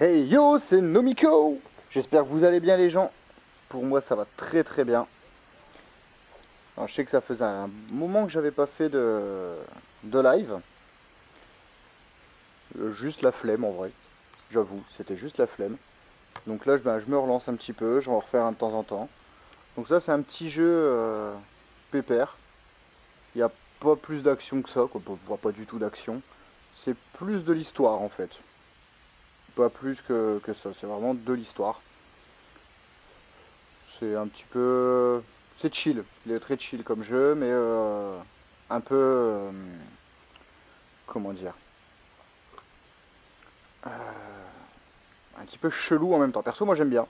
Hey yo, c'est Nomico. J'espère que vous allez bien les gens. Pour moi ça va très très bien. Alors, je sais que ça faisait un moment que j'avais pas fait de live. Juste la flemme en vrai. J'avoue, c'était juste la flemme. Donc là je me relance un petit peu, je vais en refaire un de temps en temps. Donc ça c'est un petit jeu pépère. Il n'y a pas plus d'action que ça, quoi. On voit pas du tout d'action. C'est plus de l'histoire en fait. Pas plus que ça, c'est vraiment de l'histoire. C'est un petit peu... C'est chill, il est très chill comme jeu, mais un peu... comment dire un petit peu chelou en même temps. Perso, moi j'aime bien.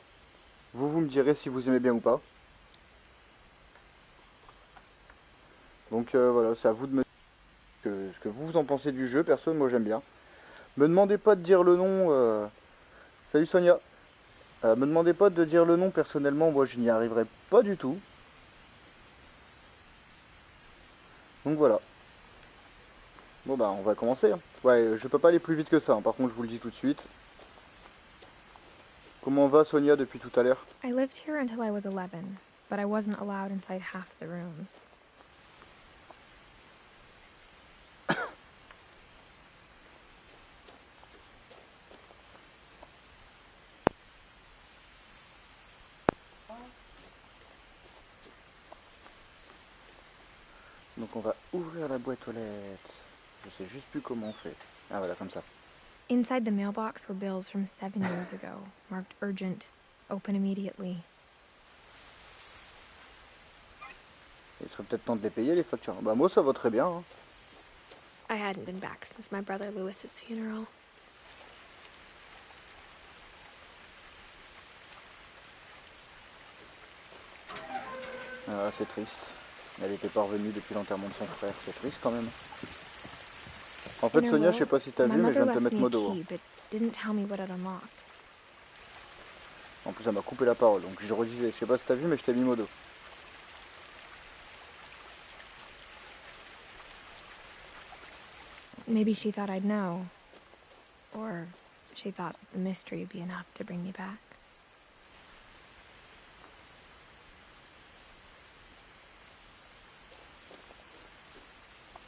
Vous me direz si vous aimez bien ou pas. Donc voilà, c'est à vous de me dire ce que vous en pensez du jeu. Perso, moi j'aime bien. Me demandez pas de dire le nom... Salut Sonia. Me demandez pas de dire le nom personnellement, moi je n'y arriverai pas du tout. Donc voilà. Bon bah on va commencer, hein. Ouais, je peux pas aller plus vite que ça, hein. Par contre je vous le dis tout de suite. Comment va Sonia depuis tout à l'heure? I lived here until I was 11, but I wasn't allowed inside half the rooms. Donc on va ouvrir la boîte aux lettres. Je sais juste plus comment on fait. Ah voilà, comme ça. Inside the mailbox were bills from 7 years ago, marked urgent, open immediately. Il serait peut-être temps de les payer les factures. Bah moi ça va très bien, hein. I hadn't been back since my brother Lewis's funeral. Ah, c'est triste. Elle était pas revenue depuis l'enterrement de son frère. C'est triste quand même. En In fait her Sonia, je sais will, pas si t'as my vu, mais je mother viens de te left mettre me a modo, hein. key, but didn't tell me what it unlocked. En plus elle m'a coupé la parole, donc je redisais. Je sais pas si t'as vu, mais je t'ai mis modo. Maybe she thought I'd know. Or she thought that the mystery would be enough to bring me back.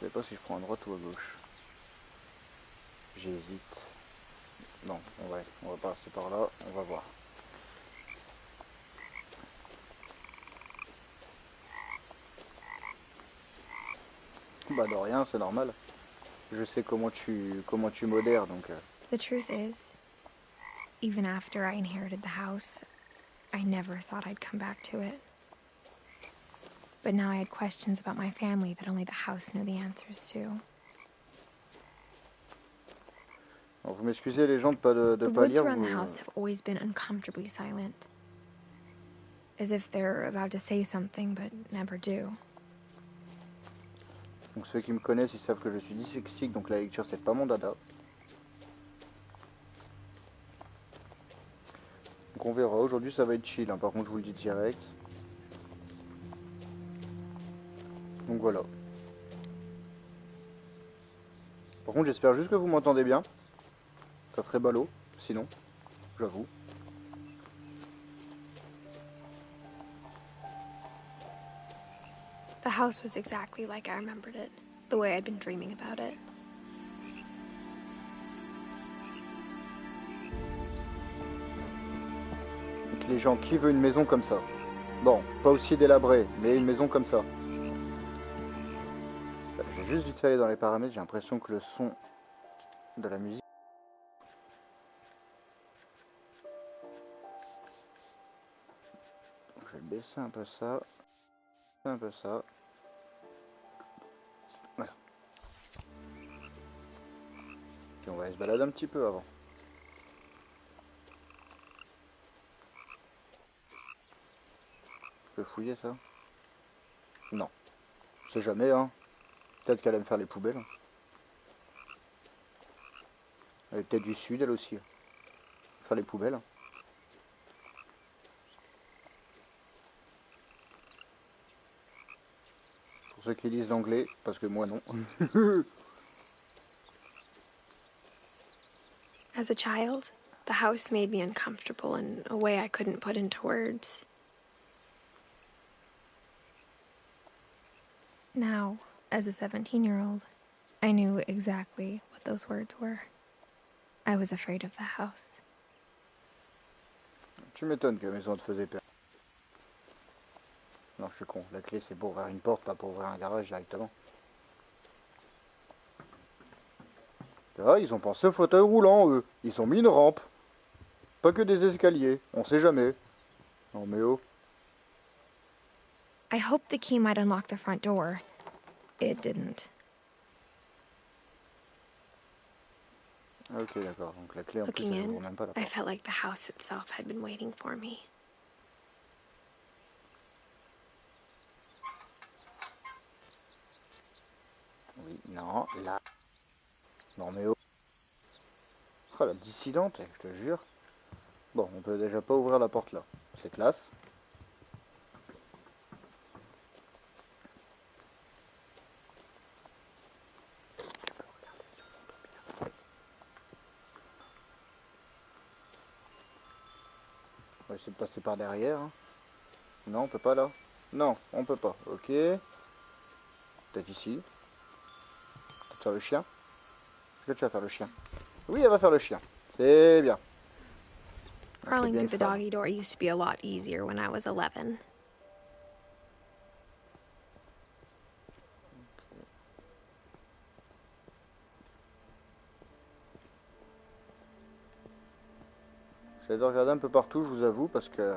Je sais pas si je prends à droite ou à gauche. J'hésite. Non, on va passer par là, on va voir. Bah de rien, c'est normal. Je sais comment tu modères, donc... The truth is, even after I inherited the house, I never thought I'd come back to it. But now I had questions about my family that only the house knew the answers to. Alors, vous m'excusez les gens de The pas woods lire, around vous... the house have always been uncomfortably silent. As if they're about to say something, but never do. Donc ceux qui me connaissent, ils savent que je suis dyslexique, donc la lecture c'est pas mon dada. Donc on verra, aujourd'hui ça va être chill, hein. Par contre je vous le dis direct. Donc voilà. Par contre j'espère juste que vous m'entendez bien. Ça serait ballot, sinon, j'avoue. The house was exactly like I remembered it, the way I'd been dreaming about it. Donc les gens, qui veut une maison comme ça? Bon, pas aussi délabrée, mais une maison comme ça. Je vais juste vite fait aller dans les paramètres, j'ai l'impression que le son de la musique... Donc, je vais baisser un peu ça, un peu ça. Voilà. Puis on va aller se balader un petit peu avant. Je peux fouiller ça? Non. On sait jamais, hein. Peut-être qu'elle aime faire les poubelles. Elle est peut-être du sud, elle aussi. Faire les poubelles. Pour ceux qui lisent l'anglais, parce que moi non. As a child, The house made me uncomfortable in a way I couldn't put into words. Now, as a 17-year-old, I knew exactly what those words were. I was afraid of the house. Tu m'étonnes que la maison te faisait peur. Non, je suis con. La clé, c'est pour ouvrir une porte, pas pour ouvrir un garage directement. Ah, ils ont pensé au fauteuil roulant, eux. Ils ont mis une rampe. Pas que des escaliers. On sait jamais. Non, mais oh. I hoped the key might unlock the front door. It didn't. Ok, d'accord. Donc la clé, en plus, Looking elle ouvre in, même pas la I porte. felt like the house itself had been waiting for me. Oui, non, là. Non, mais oh. Oh, la dissidente, je te jure. Bon, on peut déjà pas ouvrir la porte là. C'est classe. On va essayer de passer par derrière. Hein. Non, on peut pas là. Non, on peut pas. Ok. Peut-être ici. Peut-être faire le chien. Est-ce que tu vas faire le chien? Oui, elle va faire le chien. C'est bien. Crawling through the doggy door used to be a lot easier when I was 11. J'essaie de regarder un peu partout, je vous avoue, parce que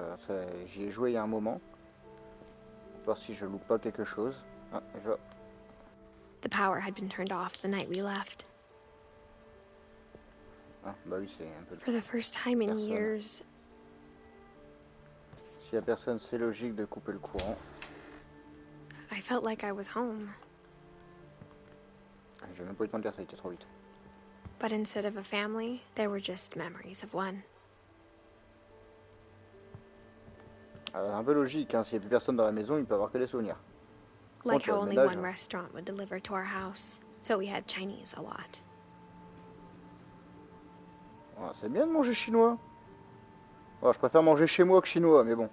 j'y ai joué il y a un moment. Voir si je loupe pas quelque chose. Ah, déjà. The power had been turned off the night we left. Ah, bah oui, c'est un peu... For the first time in years, S'il y a personne, c'est logique de couper le courant. I felt like I was home. J'ai même pas eu le temps de dire ça, il était trop vite. But instead of a family, there were just memories of one. Un peu logique, hein, s'il n'y a plus personne dans la maison, il peut avoir que des souvenirs. Like how only one restaurant would deliver to our house, so we had Chinese a lot. Ah, c'est bien de manger chinois. Oh, je préfère manger chez moi que chinois, mais bon.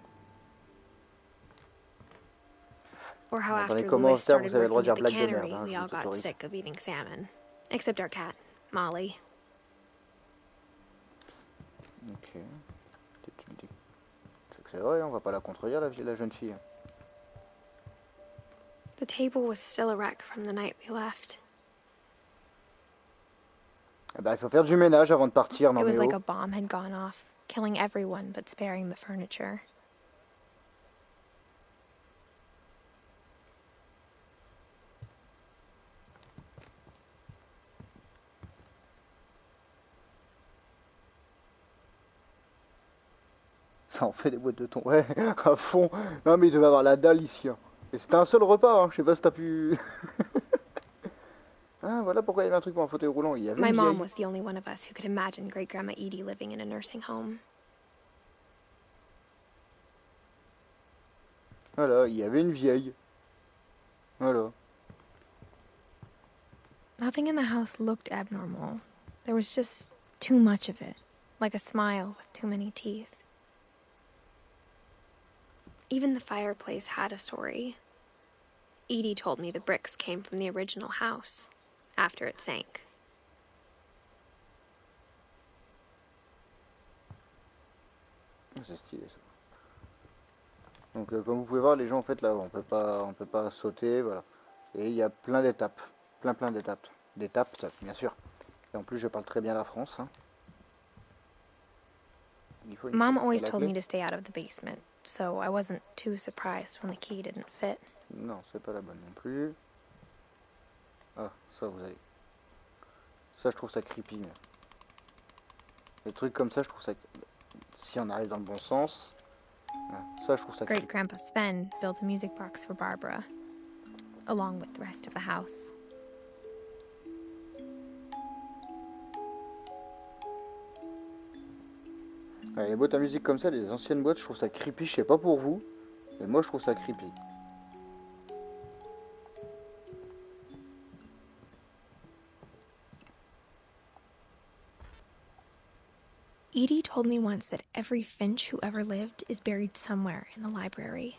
Or how Dans les after Louis commentaires, vous started avez le droit de working dire at the blague de cannery, merde. Hein, we je all vous got autorise. sick of eating salmon. Except our cat, Molly. Ok. Tu me dis. C'est vrai, on va pas la contredire, la jeune fille. The table was still a wreck from the night we left. Eh ben, il faut faire du ménage avant de partir, non It was mais like oh. a bomb had gone off, killing everyone but sparing the furniture. Ça en fait des boîtes de thon. Ouais, à fond. Non mais il devait avoir la dalle ici. Hein. Et c'était un seul repas, hein. Je sais pas si t'as pu... Ah, voilà pourquoi il y avait un truc pour un fauteuil roulant. Il y avait My une mom vieille. was the only one of us who could imagine Great-Grandma Edie living in a nursing home. Voilà, il y avait une vieille. Voilà. Nothing in the house looked abnormal. There was just too much of it, like a smile with too many teeth. Even the fireplace had a story. Edie told me the bricks came from the original house, after it sank. C'est stylé ça. Donc comme vous pouvez voir, les gens en fait là, on peut pas sauter, voilà. Et il y a plein d'étapes, plein d'étapes, d'étapes bien sûr. Et en plus je parle très bien la France. Hein. Mom always told me to stay out of the basement, so I wasn't too surprised when the key didn't fit. Non, c'est pas la bonne non plus. Ah, ça vous avez. Ça je trouve ça creepy. Mais... Les trucs comme ça, je trouve ça. Si on arrive dans le bon sens. Ça, je trouve ça Great Grandpa Sven built a music box for Barbara, along with the rest of the house. Ouais, les boîtes à musique comme ça, les anciennes boîtes, je trouve ça creepy. Je sais pas pour vous, mais moi je trouve ça creepy. Edie told me once that every Finch who ever lived is buried somewhere in the library.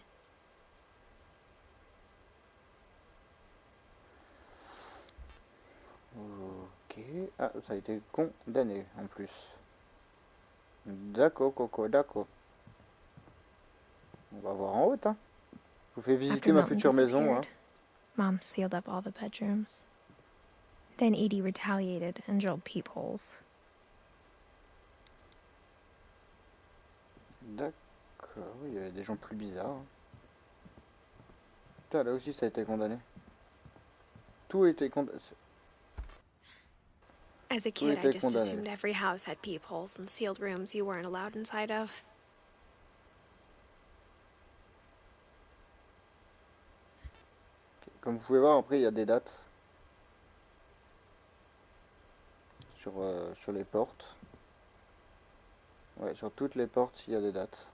Ok. Ah, ça a été condamné en plus. D'accord, Coco, d'accord. On va voir en haut, hein. Je vous fais visiter After ma Milton future maison, hein. disappeared, Mom sealed up all the bedrooms. Then Edie retaliated and drilled peepholes. D'accord, il y avait des gens plus bizarres. Hein. Putain, là aussi ça a été condamné. Tout a été condamné. As a kid, I just assumed every house had peepholes and sealed rooms you weren't allowed inside of. Comme vous pouvez voir, après il y a des dates sur les portes. Ouais, sur toutes les portes, il y a des dates.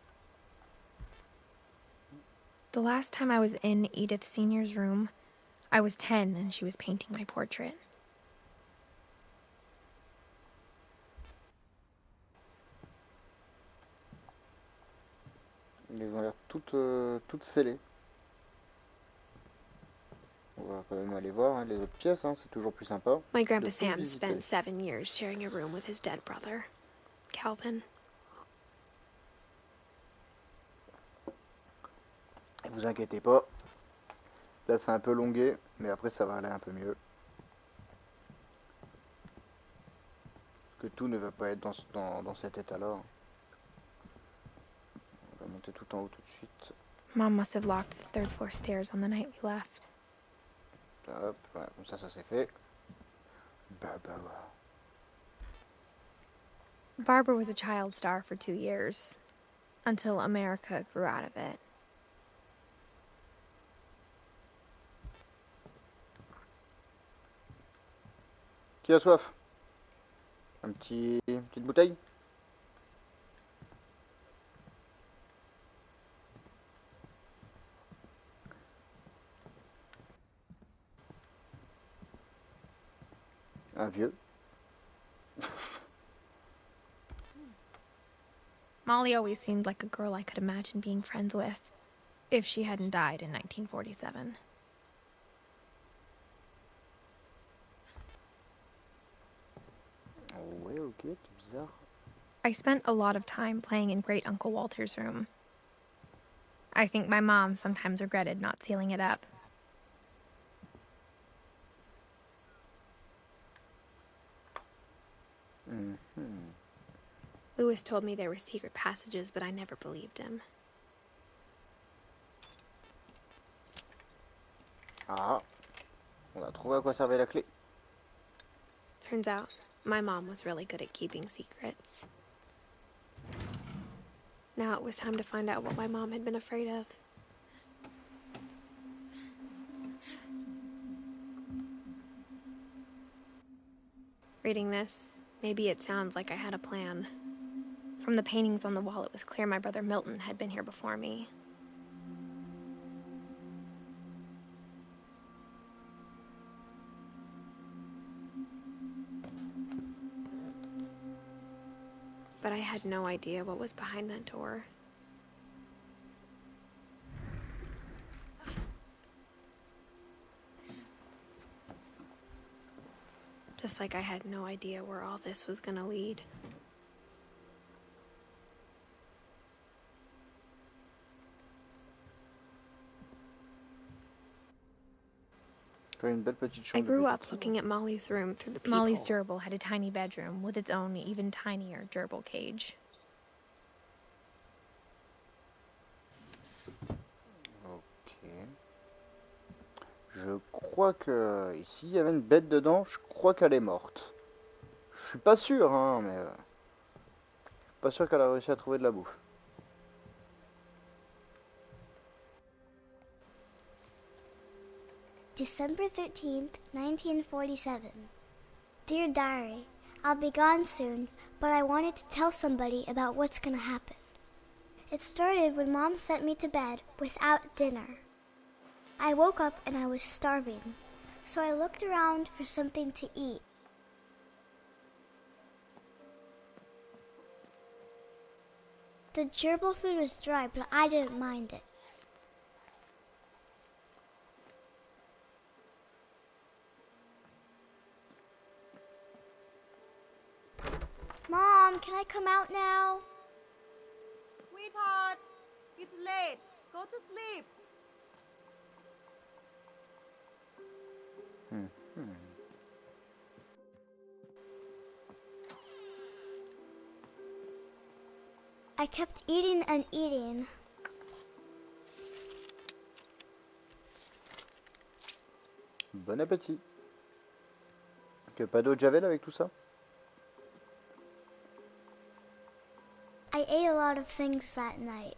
The last time I was in Edith Sr.'s room, I was 10 and she was painting my portrait. Ils ont l'air toutes scellées. On va quand même aller voir hein, les autres pièces, hein, c'est toujours plus sympa. My grandpa Sam spent 7 years sharing a room with his dead brother, Calvin. Et vous inquiétez pas, là c'est un peu longué, mais après ça va aller un peu mieux. Parce que tout ne va pas être dans cet état-là. On va monter tout en haut tout de suite. Mom must have locked the third floor stairs on the night we left. Hop, voilà, comme ça c'est fait. Bah. Barbara was a child star for 2 years, until America grew out of it. Qui a soif? Une petite bouteille? Un vieux. Molly always seemed like a girl I could imagine being friends with, if she hadn't died in 1947. Ouais, ok, c'est bizarre. I spent a lot of time playing in Great Uncle Walter's room. I think my mom sometimes regretted not sealing it up. Louis told me there were secret passages, but I never believed him. Ah, on a trouvé à quoi servait la clé. Turns out, my mom was really good at keeping secrets. Now it was time to find out what my mom had been afraid of. Reading this, maybe it sounds like I had a plan. From the paintings on the wall, it was clear my brother Milton had been here before me. But I had no idea what was behind that door. Just like I had no idea where all this was gonna lead. Une belle petite chambre. I grew up looking at Molly's room through the peephole. Molly's gerbil had a tiny bedroom with its own even tinier gerbil cage. Ok. Je crois que ici il y avait une bête dedans. Je crois qu'elle est morte. Je suis pas sûr, hein, mais pas sûr qu'elle a réussi à trouver de la bouffe. December 13th, 1947. Dear Diary, I'll be gone soon, but I wanted to tell somebody about what's gonna happen. It started when Mom sent me to bed without dinner. I woke up and I was starving, so I looked around for something to eat. The gerbil food was dry, but I didn't mind it. Mom, can I come out now? Sweetheart, it's late. Go to sleep. I kept eating and eating. Bon appétit. Que pas d'eau de javel avec tout ça? I ate a lot of things that night.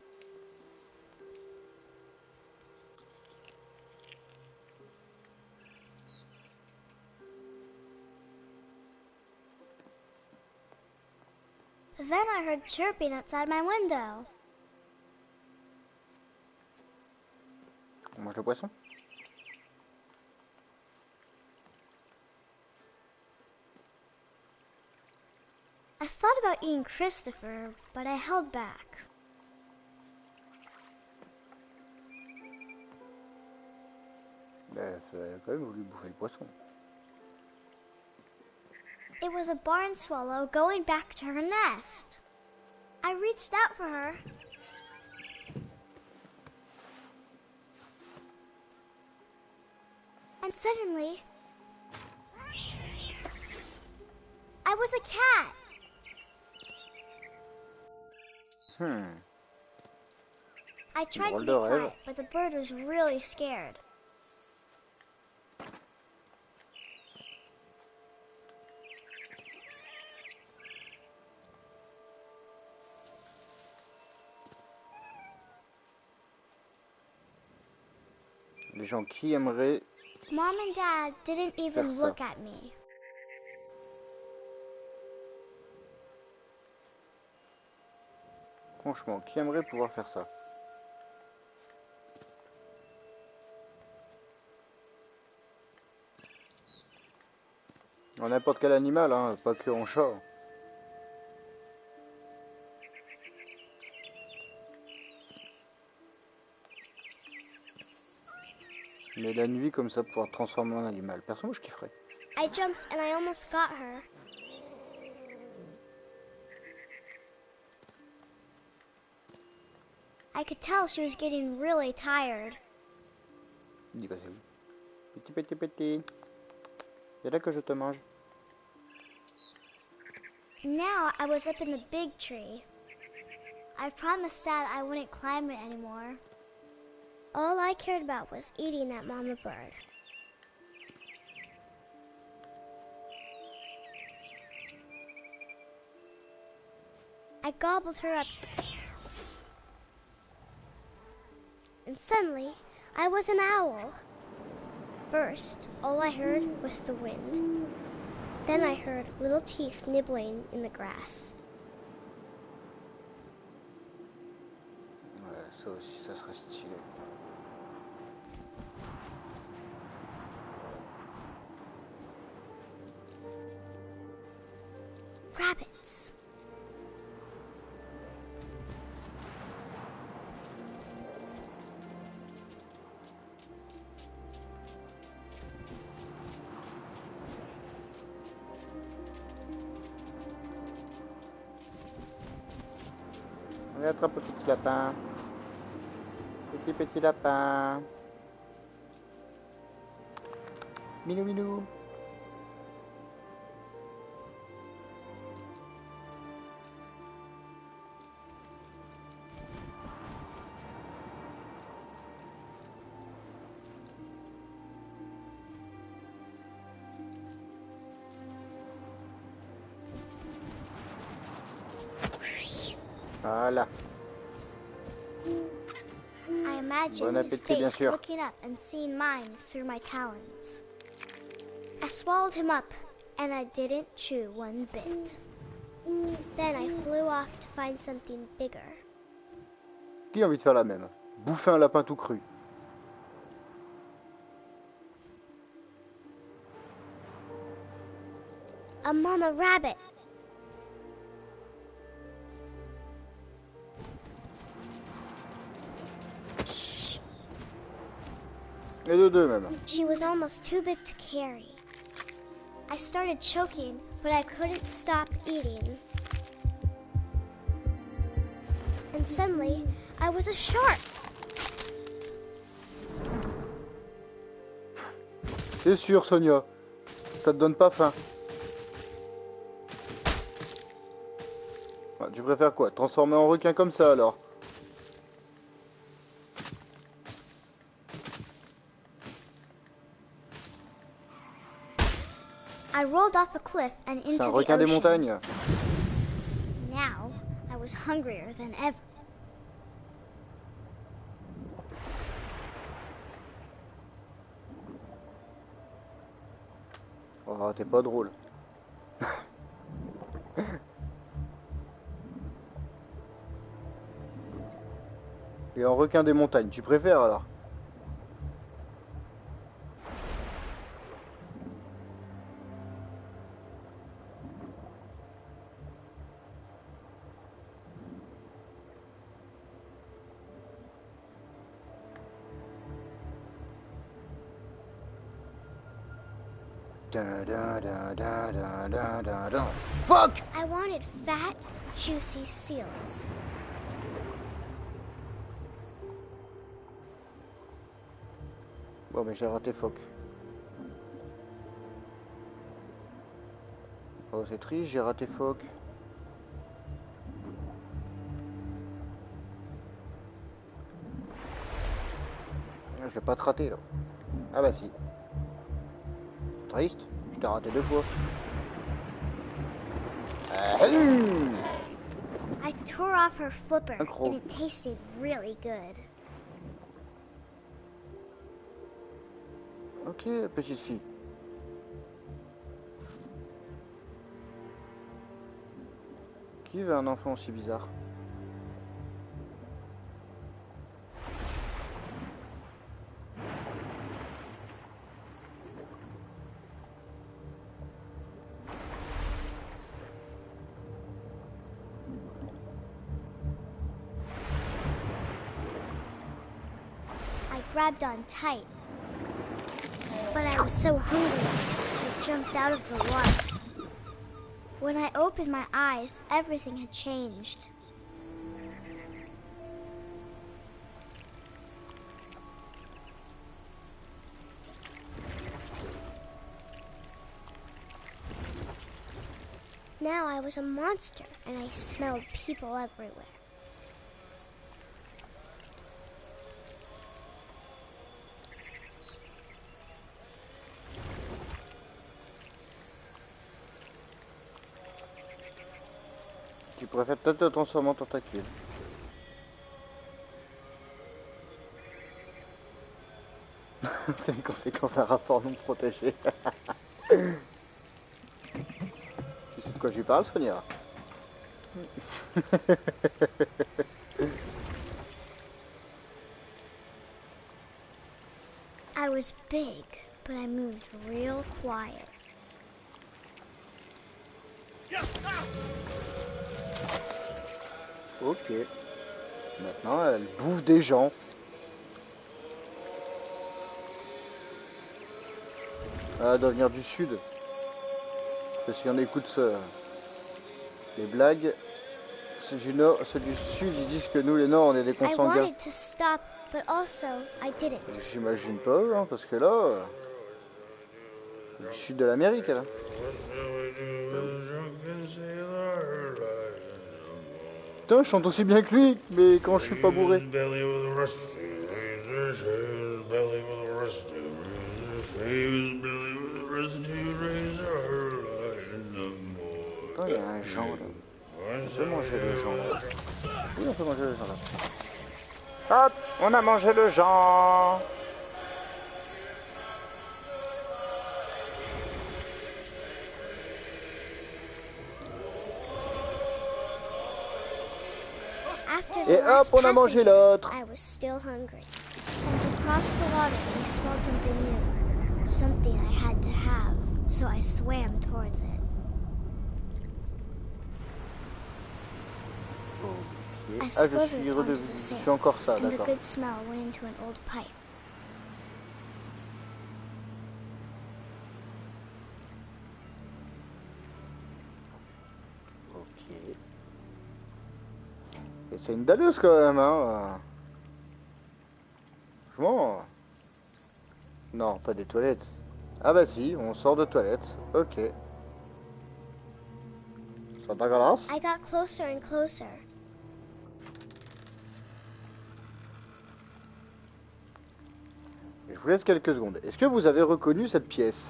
Then I heard chirping outside my window. On mange le poisson? I thought about eating Christopher, but I held back. Ben, il a quand même voulu bouffer le poisson. It was a barn swallow going back to her nest. I reached out for her. And suddenly, I was a cat. I tried to be quiet, but the bird was really scared. Les gens qui aimeraient... Mom and Dad didn't even look at me. Franchement, qui aimerait pouvoir faire ça? En n'importe quel animal, hein, pas que en chat. Mais la nuit, comme ça, pouvoir transformer en animal. Perso, moi, je kifferais. I jumped and I almost got her. I could tell she was getting really tired. Dis pas c'est où? Petit, petit, petit. C'est là que je te mange. Now I was up in the big tree. I promised Dad I wouldn't climb it anymore. All I cared about was eating that mama bird. I gobbled her up. And suddenly, I was an owl. First, all I heard was the wind. Then I heard little teeth nibbling in the grass. Ouais, ça aussi, ça serait stylé. Rabbits. On attrape le petit lapin. Petit petit lapin. Minou minou. Voilà. I imagined his face looking up and seeing mine through my talons. I swallowed him up, and I didn't chew one bit. Then I flew off to find something bigger. Qui a envie de faire la même? Bouffer un lapin tout cru. A mama rabbit. Et de deux même. She was almost too big to carry. I started choking, but I couldn't stop eating. And suddenly, I was a shark. C'est sûr, Sonia. Ça te donne pas faim. Ah, tu préfères quoi? Transformer en requin comme ça alors? I rolled off a cliff and C'est into un the requin des ocean. montagnes. Now, I was hungrier than ever. Oh, t'es pas drôle. Et un requin des montagnes, tu préfères alors? Da, da, da, da, da, da, da, da. Fuck! I wanted fat, juicy seals. Bon, mais j'ai raté phoque. Oh, c'est triste, j'ai raté phoque. Je vais pas te rater là. Ah bah si. Triste, je t'ai raté 2 fois. I tore off her flipper, Incroyable. and it tasted really good. Ok, petite fille. Qui veut un enfant aussi bizarre? I grabbed on tight, but I was so hungry, I jumped out of the water. When I opened my eyes, everything had changed. Now I was a monster, and I smelled people everywhere. Tu préfères peut-être te transformer en tentacule. C'est les conséquences d'un rapport non protégé. Tu sais de quoi tu parles, Sonia? I was big, but I moved real quiet. Ok. Maintenant, elle bouffe des gens. Elle doit venir du sud. Parce que si on écoute les blagues, ceux du nord, ceux du sud, ils disent que nous, les nords, on est des I consanguins. wanted to stop, but also I didn't. J'imagine pas, hein, parce que là, du sud de l'Amérique, là. Putain, je chante aussi bien que lui, mais quand je suis pas bourré. Putain, il y a un Jean là. On peut manger le Jean là. Oui, on peut manger le Jean là. Hop, on a mangé le Jean. After Et the last hop, on a mangé passenger, l'autre. I was still hungry. And to cross the water, I smelled something new. Something I had to have, so I swam towards it. Ok. I Ah, je slithered suis onto redevenu. the Je sand, fais encore ça, and the d'accord. good smell went into an old pipe. C'est une dalleuse quand même, hein. Franchement. Non, pas des toilettes. Ah bah si, on sort de toilettes. Ok. Ça dégueulasse. I got closer and closer. Je vous laisse quelques secondes. Est-ce que vous avez reconnu cette pièce?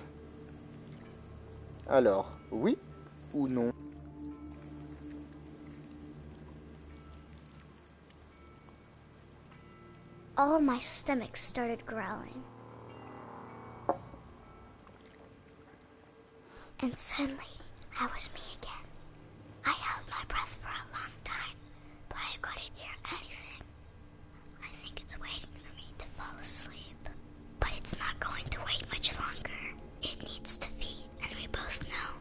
Alors, oui ou non? All my stomach started growling. And suddenly, I was me again. I held my breath for a long time, but I couldn't hear anything. I think it's waiting for me to fall asleep. But it's not going to wait much longer. It needs to feed, and we both know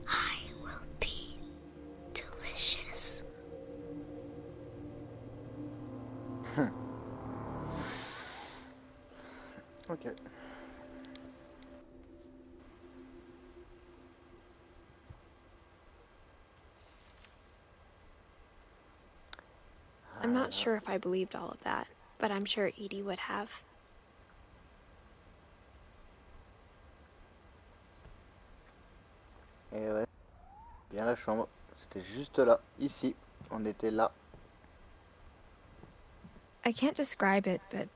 I will be delicious. Ok. I'm not sure if I believed all of that, but I'm sure Edie would have. Et ouais. Bien la chambre. C'était juste là. Ici. On était là. I can't describe it, but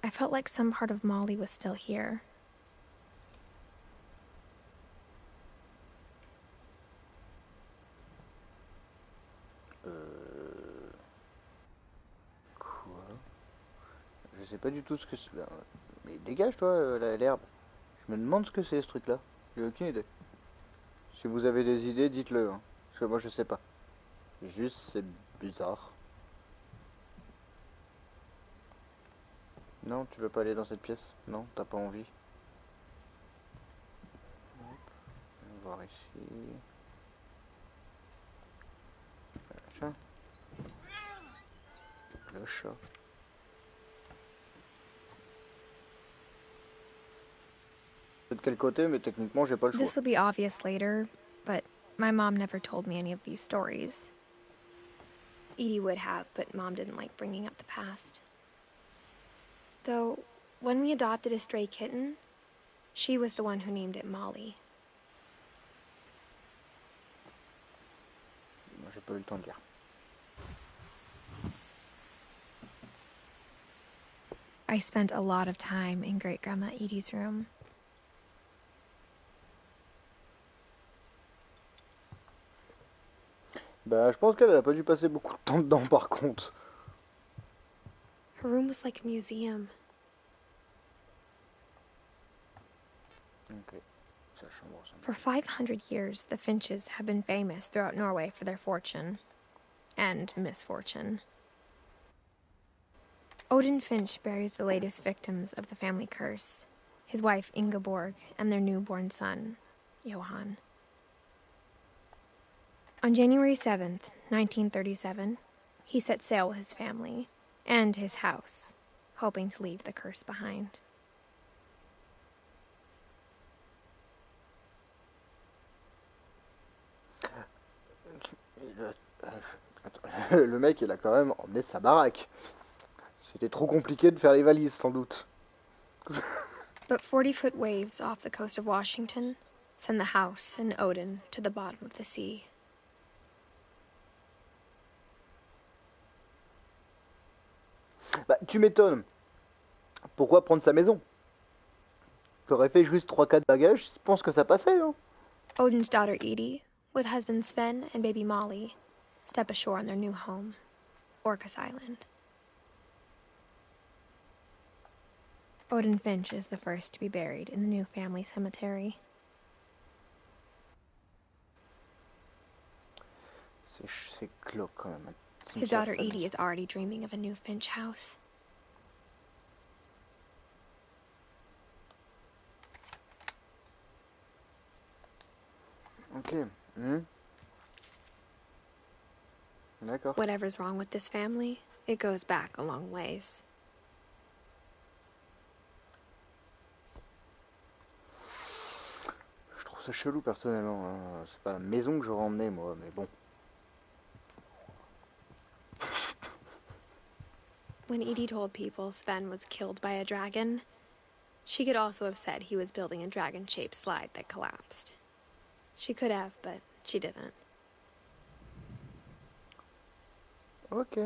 I felt like some part of Molly was still here. Quoi? Je sais pas du tout ce que c'est. Mais dégage toi l'herbe. Je me demande ce que c'est ce truc là. J'ai aucune idée. Si vous avez des idées, dites-le. Hein. Parce que moi je sais pas. Juste c'est bizarre. Non, tu veux pas aller dans cette pièce? Non, t'as pas envie. Hop. On va voir ici. Tiens. Le chat. C'est de quel côté, mais techniquement j'ai pas le choix. This will be obvious later, but my mom never told me any of these stories. Edie would have, but Mom didn't like bringing up the past. Though, when we adopted a stray kitten, she was the one who named it Molly. Moi j'ai pas eu le temps de lire. I spent a lot of time in Great-Grandma Edie's room. Bah je pense qu'elle a pas dû passer beaucoup de temps dedans par contre. Her room was like a museum. Ok. Sa chambre. For 500 years, the Finches have been famous throughout Norway for their fortune. And misfortune. Odin Finch buries the latest victims of the family curse, his wife Ingeborg and their newborn son, Johan. On January 7th, 1937, he set sail with his family and his house, hoping to leave the curse behind. Le mec il a quand même emmené sa baraque. C'était trop compliqué de faire les valises sans doute. But 40-foot waves off the coast of Washington send the house and Odin to the bottom of the sea. Bah tu m'étonnes. Pourquoi prendre sa maison? J'aurais fait juste 3-4 bagages, je pense que ça passait. Hein. Odin's daughter Edie, with husband Sven and baby Molly, step ashore on their new home, Orcas Island. Odin Finch is the first to be buried in the new family cemetery. C'est glauque quand même. His daughter Edie is already dreaming of a new Finch house. Ok. D'accord. Whatever's wrong with this family, it goes back a long ways. Je trouve ça chelou personnellement. Hein. C'est pas la maison que j'aurais emmené moi, mais bon. When Edie told people Sven was killed by a dragon, she could also have said he was building a dragon-shaped slide that collapsed. She could have, but she didn't. Ok.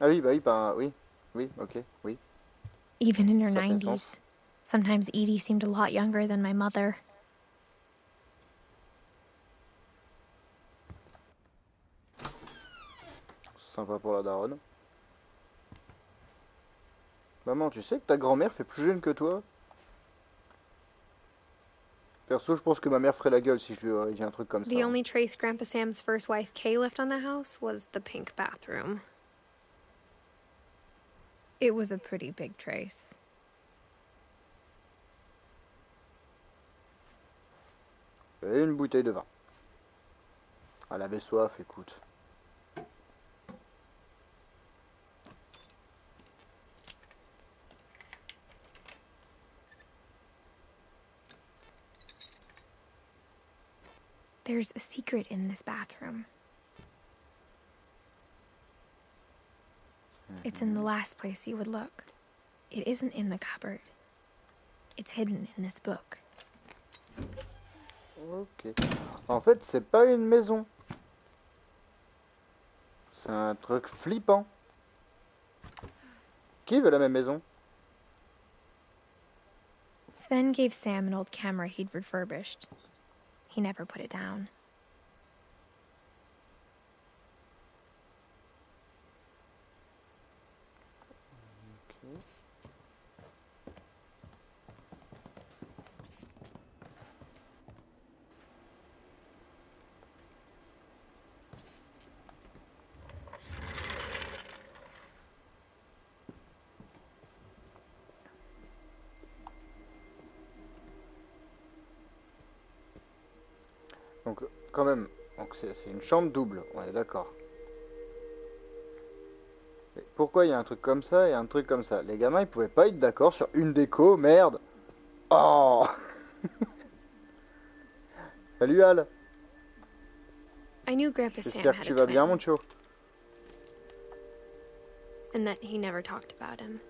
Ah oui, bah oui, bah oui. Oui, ok, oui. Even in her Ça fait 90s, sens. sometimes Edie seemed a lot younger than my mother. Sympa pour la daronne. Maman, tu sais que ta grand-mère fait plus jeune que toi? Perso, je pense que ma mère ferait la gueule si je lui dis un truc comme ça. The only trace Grandpa Sam's first wife Kay left on the house was the pink bathroom. It was a pretty big trace. Et une bouteille de vin. Elle avait soif, écoute. There's a secret in this bathroom. It's in the last place you would look. It isn't in the cupboard. It's hidden in this book. Ok. En fait, c'est pas une maison. C'est un truc flippant. Qui veut la même maison? Sven gave Sam an old camera he'd refurbished. He never put it down. Donc, quand même, c'est une chambre double, on est d'accord. Et pourquoi il y a un truc comme ça et un truc comme ça? Les gamins, ils pouvaient pas être d'accord sur une déco, merde. Oh. Salut Al. I knew Grandpa Sam J'espère que had tu a vas bien, twin, mon chou. and that he never talked about him.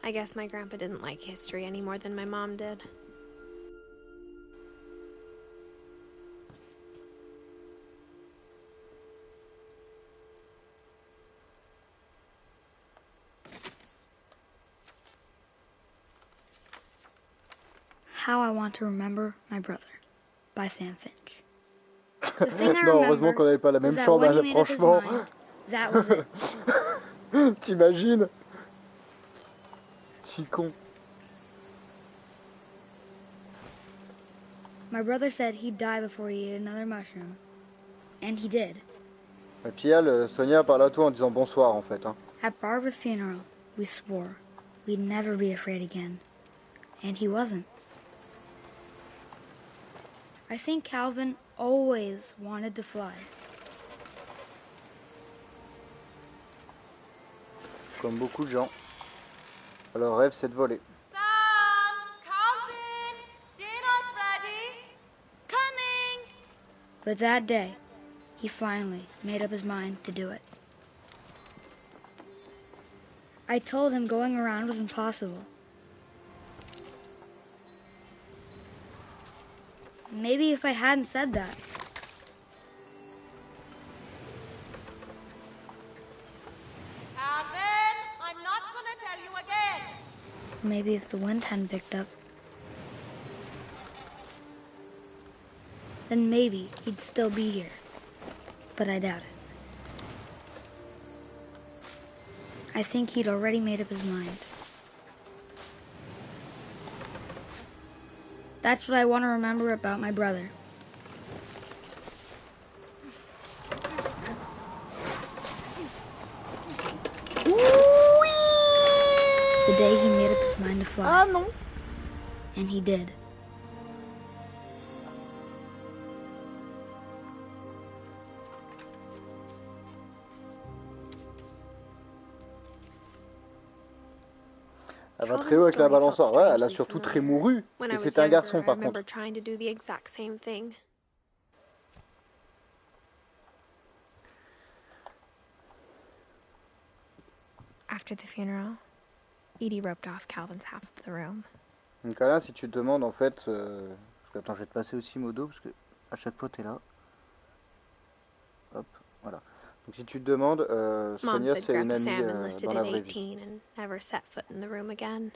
I guess my grandpa didn't like history any more than my mom did. How I Want to Remember My Brother by Sam Finch. The thing I Non, heureusement qu'on remember n'avait pas la was même that chambre, when he hein, made up his franchement. mind, that was it. T'imagines? Si con. My brother said he'd die before he ate another mushroom. And he did. Et puis Al, Sonia parle à toi en disant bonsoir en fait. Hein. At Barbara's funeral, we swore we'd never be afraid again. And he wasn't. I think Calvin always wanted to fly. Comme beaucoup de gens. Leur rêve c'est de voler. Sam, Calvin, dinner's ready. Coming! But that day, he finally made up his mind to do it. I told him going around was impossible. Maybe if I hadn't said that. Calvin, I'm not gonna tell you again. Maybe if the wind hadn't picked up. Then maybe he'd still be here. But I doubt it. I think he'd already made up his mind. That's what I want to remember about my brother. The day he made up his mind to fly. Ah non. And he did. Elle va très haut avec la balançoire. Ouais, elle a surtout très mouru. When Et I was c'était un garçon younger, I par remember contre. trying to do the exact same thing. After the funeral, Edie roped off Calvin's half of the room. Donc là, si tu te demandes en fait... Attends, je vais te passer aussi modo, parce que à chaque fois t'es là. Hop, voilà. Donc si tu te demandes, Mom Sonia said c'est une Grandpa amie Sam enlisted dans at la vraie vie. 18 and never set foot in the room again.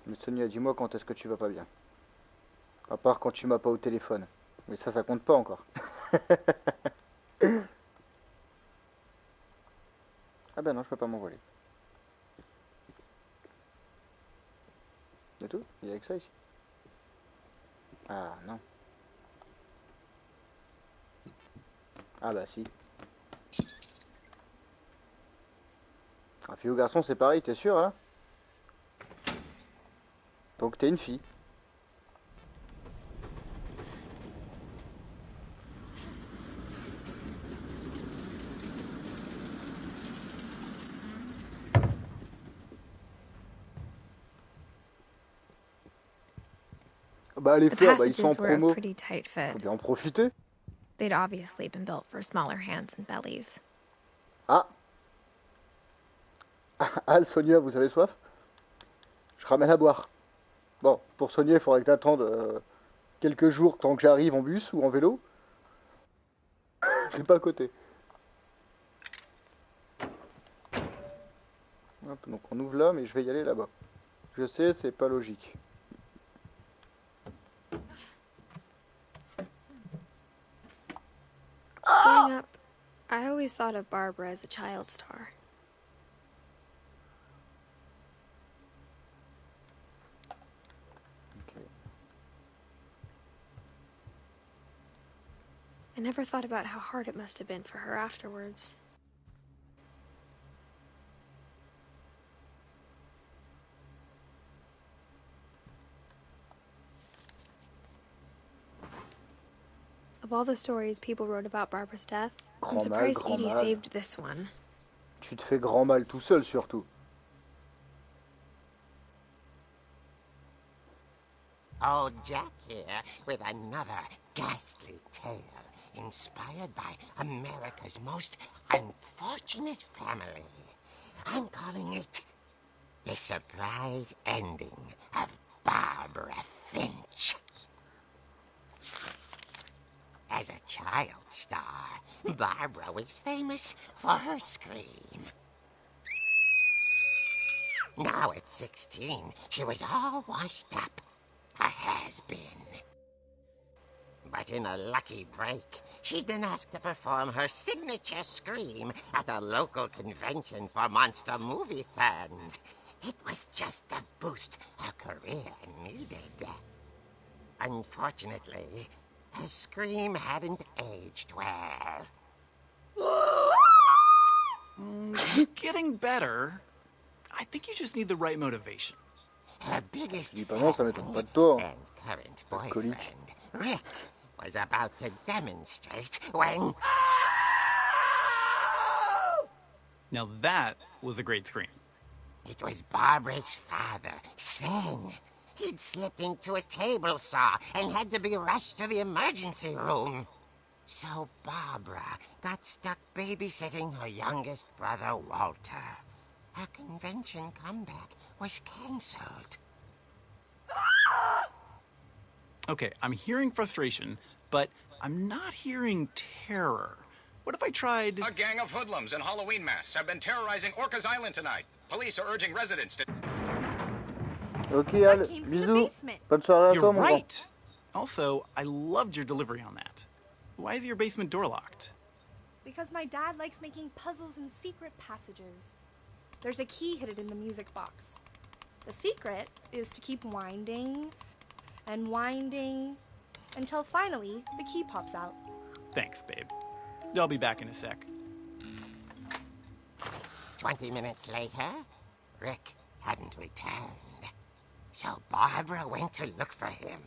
Mais Sonia, dis-moi quand est-ce que tu vas pas bien. À part quand tu m'as pas au téléphone. Mais ça compte pas encore. Ah ben non, je peux pas m'envoler. C'est tout? Il y a que ça ici? Ah non. Ah bah si. Un fille ou garçon c'est pareil, t'es sûr là? Donc t'es une fille. Bah les The fleurs, bah ils sont en passages were a promo. pretty tight Faut fit. bien en profiter. They'd obviously been built for smaller hands and bellies. Ah. Ah Sonia, vous avez soif? Je ramène à boire. Bon, pour Sonia, il faudrait que t'attendes quelques jours tant que j'arrive en bus ou en vélo. C'est pas à côté. Hop, donc on ouvre là, mais je vais y aller là-bas. Je sais, c'est pas logique. Growing up, I always thought of Barbara as a child star. Okay. I never thought about how hard it must have been for her afterwards. Of all the stories people wrote about Barbara's death, I'm Grand mal, surprised grand Edie mal. saved this one. Tu te fais grand mal tout seul surtout. Old Jack here with another ghastly tale inspired by America's most unfortunate family. I'm calling it The Surprise Ending of Barbara Finch. As a child star, Barbara was famous for her scream. Now at 16, she was all washed up. A has-been. But in a lucky break, she'd been asked to perform her signature scream at a local convention for monster movie fans. It was just the boost her career needed. Unfortunately, her scream hadn't aged well. Getting better. I think you just need the right motivation. Her biggest Dis pas non, ça fan m'étonne pas de toi. and current Alcoolique. boyfriend, Rick, was about to demonstrate when... Now that was a great scream. It was Barbara's father, Sven. He'd slipped into a table saw and had to be rushed to the emergency room. So Barbara got stuck babysitting her youngest brother, Walter. Her convention comeback was cancelled. Okay, I'm hearing frustration, but I'm not hearing terror. What if I tried... A gang of hoodlums in Halloween masks have been terrorizing Orcas Island tonight. Police are urging residents to... Ok Al, bisous. Bonne soirée à You're toi mon grand. right! Also, I loved your delivery on that. Why is your basement door locked? Because my dad likes making puzzles and secret passages. There's a key hidden in the music box. The secret is to keep winding and winding until finally the key pops out. Thanks, babe. I'll be back in a sec. 20 minutes later, Rick hadn't returned. So Barbara went to look for him,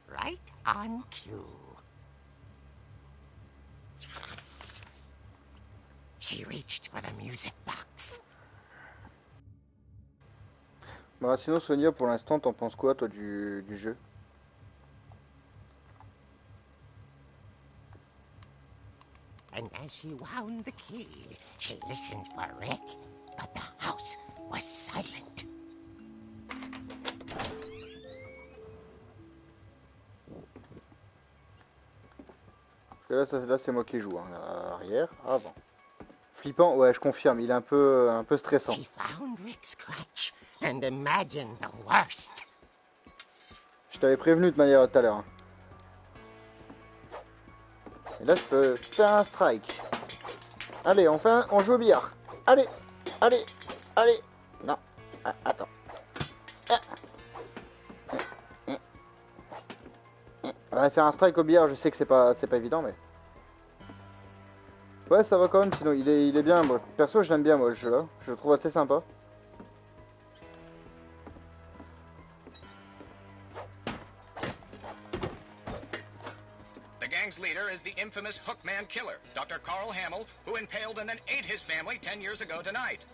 right on cue. She reached for the music box. Bah sinon Sonia, pour l'instant, t'en penses quoi toi du jeu? and as she wound the key, she listened for Rick, but the house was silent. Là c'est moi qui joue, hein. Arrière, avant. Flippant, ouais, je confirme, il est un peu stressant. She found Rick's crutch and imagined the worst. Je t'avais prévenu de manière tout à l'heure. Hein. Et là, je peux faire un strike. Allez, enfin, on joue au billard. Allez, allez, allez. Non, ah, attends. Ah. On va faire un strike au billard, je sais que c'est pas évident, mais... Ouais, ça va quand même, sinon il est bien. Moi, perso, je l'aime bien, moi, le jeu là. Je le trouve assez sympa. The gang's leader is the infamous Hookman killer, Dr. Carl Hamill, who impaled and then ate his family 10 years ago tonight.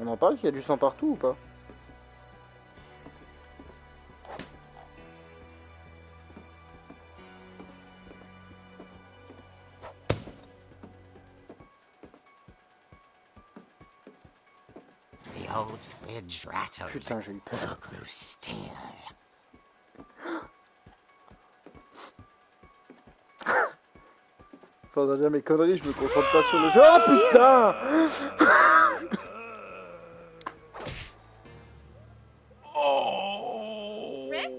On en parle qu'il y a du sang partout ou pas? The old fridge rattled. Putain, j'ai eu peur. Grew still. Faudra dire mes conneries, je me concentre pas sur le jeu. Oh putain! Oh! Rick?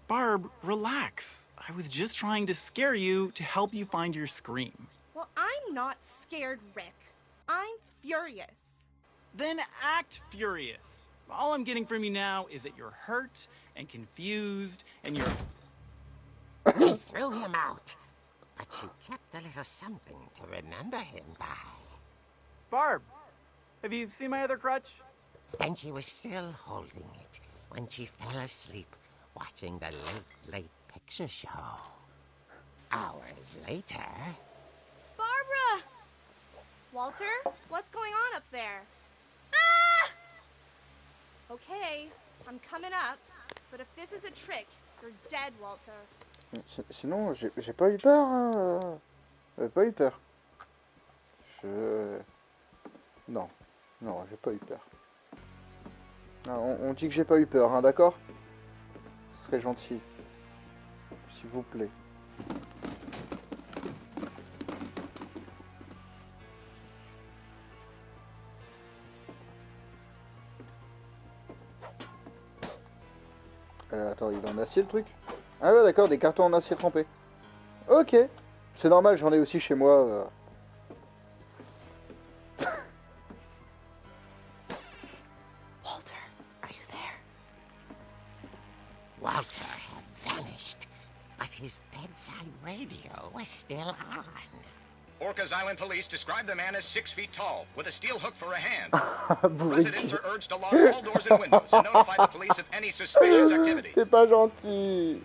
Barb, relax. I was just trying to scare you to help you find your scream. Well, I'm not scared, Rick. I'm furious. Then act furious. All I'm getting from you now is that you're hurt and confused and you're... She threw him out, but she kept a little something to remember him by. Barb, have you seen my other crutch? And she was still holding it when she fell asleep watching the late picture show. Hours later... Barbara! Walter, what's going on up there? Ah! Okay, I'm coming up, but if this is a trick, you're dead, Walter. Sinon, j'ai pas eu peur. Hein. J'ai pas eu peur. Non, non, j'ai pas eu peur. Non, on dit que j'ai pas eu peur, hein, d'accord? Ce serait gentil. S'il vous plaît. Attends, il est en acier le truc? Ah ouais, d'accord, des cartons en acier trempé. Ok, c'est normal, j'en ai aussi chez moi. Walter, are you there? Walter had vanished, but his bedside radio was still on. Orcas Island police describe the man as 6 feet tall, with a steel hook for a hand. Residents are urged to lock all doors and windows and notify the police of any suspicious activity. C'est pas gentil.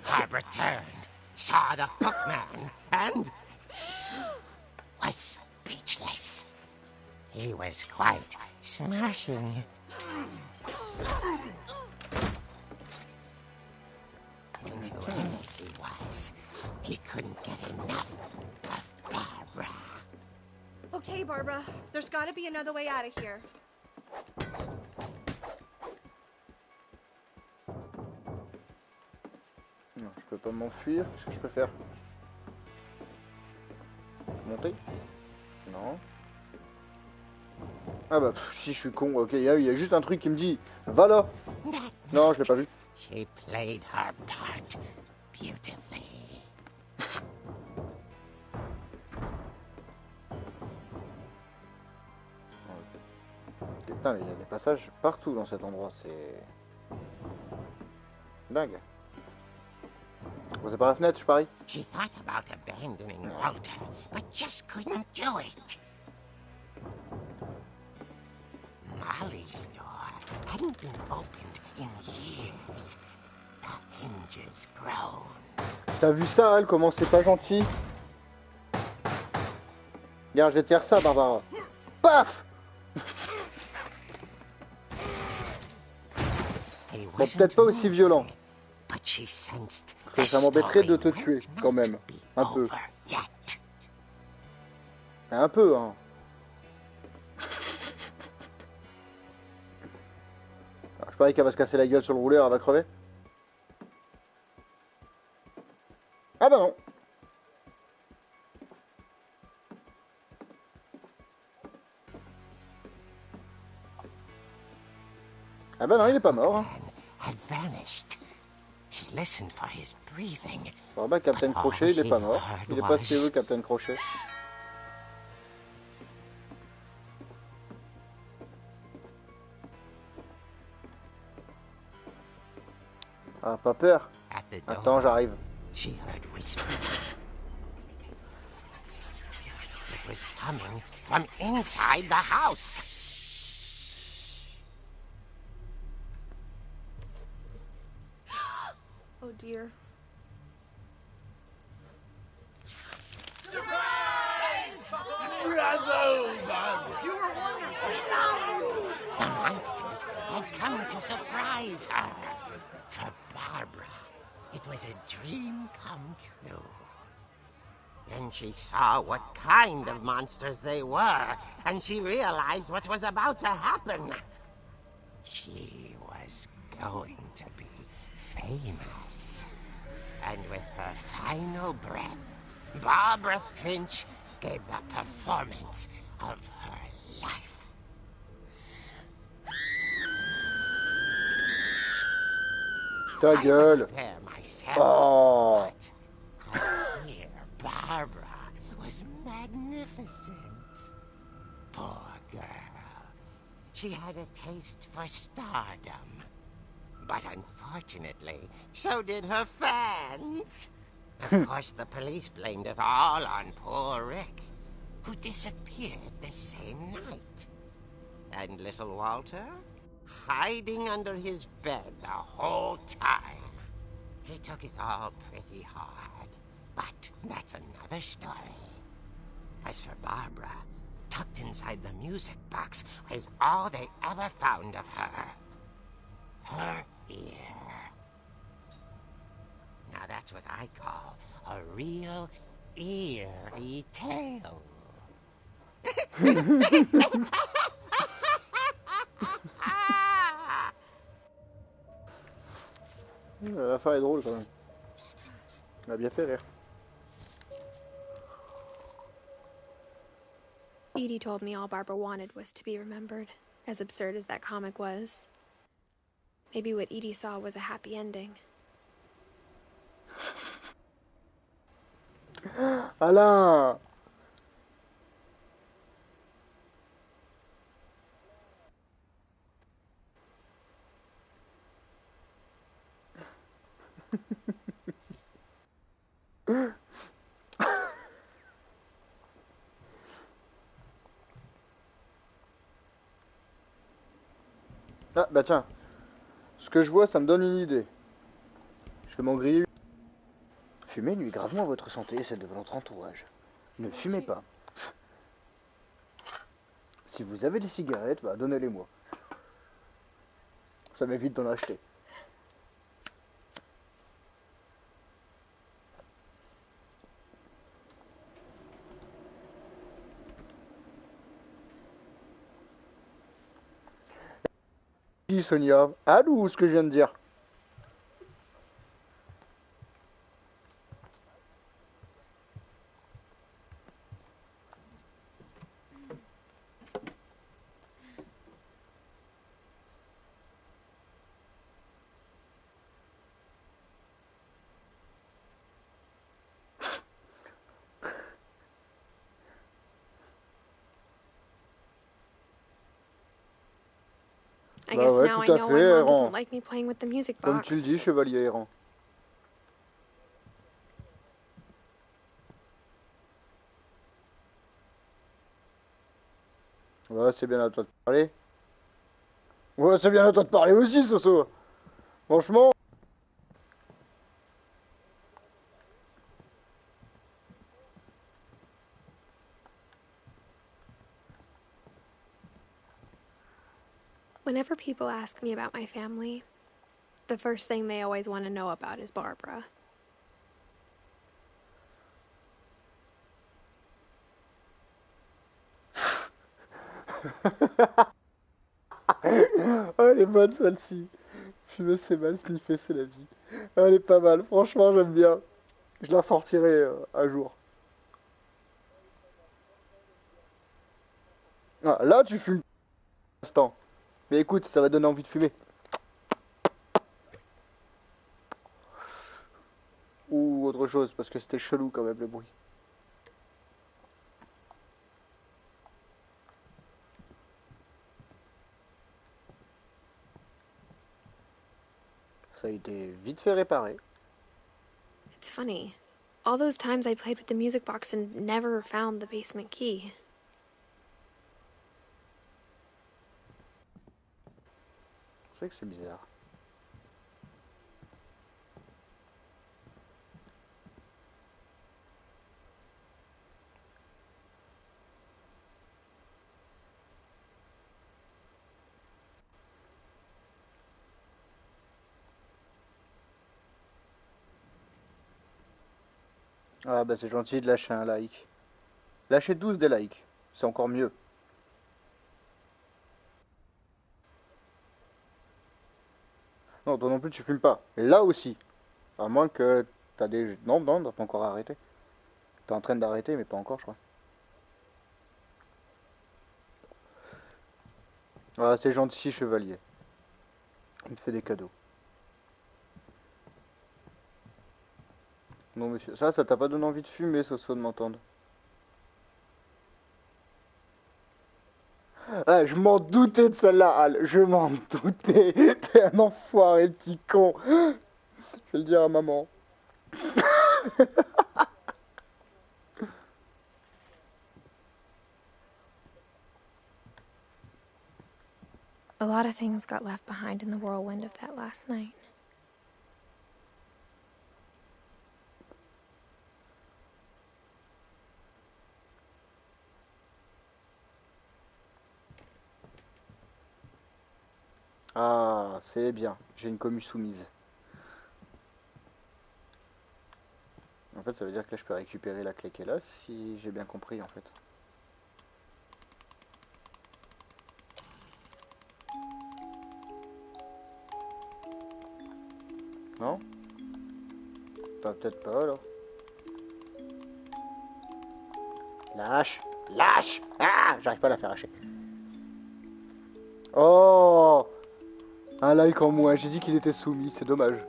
Barbara turned, saw the hookman, and was speechless. He was quite smashing. And whoever he was, he couldn't get enough of Barbara. Okay, Barbara, there's gotta be another way out of here. Non, je peux pas m'enfuir. Qu'est-ce que je peux faire? Monter? Non. Ah bah, si je suis con, ok, il y a juste un truc qui me dit, va là. Non, je l'ai pas vu. She played her part beautifully. Putain, mais il y a des passages partout dans cet endroit, c'est... dingue. Bon, c'est par la fenêtre, je parie. She thought about abandoning Walter, but just couldn't do it. Molly's door hadn't been opened in years. The hinges groaned. T'as vu ça, elle, comment c'est pas gentil? Regarde, je vais te faire ça, Barbara. Paf! Bon, peut-être pas aussi violent. But but she sensed Ça m'embêterait de te tuer, quand même. Un peu. Un peu, hein. Alors, je parie qu'elle va se casser la gueule sur le rouleur, elle va crever. Ah bah non. Ah bah non, il est pas mort. Hein. Bon bah, Captain Crochet, il est pas mort. Il est pas si heureux, Captain Crochet. Ah, pas peur. Attends, j'arrive. It was coming from inside the house. Oh dear. The monsters had come to surprise her. For Barbara, it was a dream come true. Then she saw what kind of monsters they were, and she realized what was about to happen. She was going to be famous. And with her final breath, Barbara Finch gave the performance of her life. Ta gueule. Oh. Here, Barbara was magnificent. Poor girl. She had a taste for stardom. But unfortunately, so did her fans. Of course, the police blamed it all on poor Rick, who disappeared the same night. And little Walter? Hiding under his bed the whole time. He took it all pretty hard, but that's another story. As for Barbara, tucked inside the music box is all they ever found of her. Her ear. Now that's what I call a real eerie tale. L'affaire est drôle quand même. Elle a bien fait rire. Edie told me all Barbara wanted was to be remembered, as absurd as that comic was. Maybe what Edie saw was a happy ending. Alain! Ah bah tiens, ce que je vois ça me donne une idée. Je vais m'en griller. Fumer nuit gravement à votre santé et celle de votre entourage. Ne fumez pas. Si vous avez des cigarettes, bah donnez-les-moi. Ça m'évite d'en acheter. Sonia, allô, ce que je viens de dire. I guess now I know why Mom didn't like me playing with the music box. Comme tu le dis, chevalier errant. Ouais, c'est bien à toi de parler. Ouais, c'est bien à toi de parler aussi, Soso. Franchement. Whenever people ask me about my family, The first thing they always want to know about is Barbara. Oh, elle est bonne celle-ci. Fumer c'est mal, sniffer c'est la vie. Elle est pas mal, franchement j'aime bien. Je la ressortirai un jour. Ah, là tu fumes pour l'instant. Mais écoute, ça va donner envie de fumer. Ou autre chose, parce que c'était chelou quand même le bruit. Ça a été vite fait réparer. It's funny. All those times I played with the music box and never found the basement key. C'est vrai que c'est bizarre. Ah bah c'est gentil de lâcher un like. Lâchez 12 des likes, c'est encore mieux. Non, toi non plus tu fumes pas. Là aussi. À moins que t'as des... Non, non, t'as pas encore arrêté. T'es en train d'arrêter, mais pas encore, je crois. Ah, c'est gentil, chevalier. Il te fait des cadeaux. Non, monsieur. Ça t'a pas donné envie de fumer, ce soit de m'entendre. Ah, je m'en doutais de celle-là, Al. Je m'en doutais. T'es un enfoiré, petit con. Je vais le dire à maman. A lot of things got left behind in the whirlwind of that last night. Ah, c'est bien. J'ai une commu soumise. En fait, ça veut dire que là, je peux récupérer la clé qui est là, si j'ai bien compris, en fait. Non? Bah, peut-être pas, alors. Lâche! Lâche! Ah! J'arrive pas à la faire lâcher. Oh! Un like en moins. J'ai dit qu'il était soumis, c'est dommage.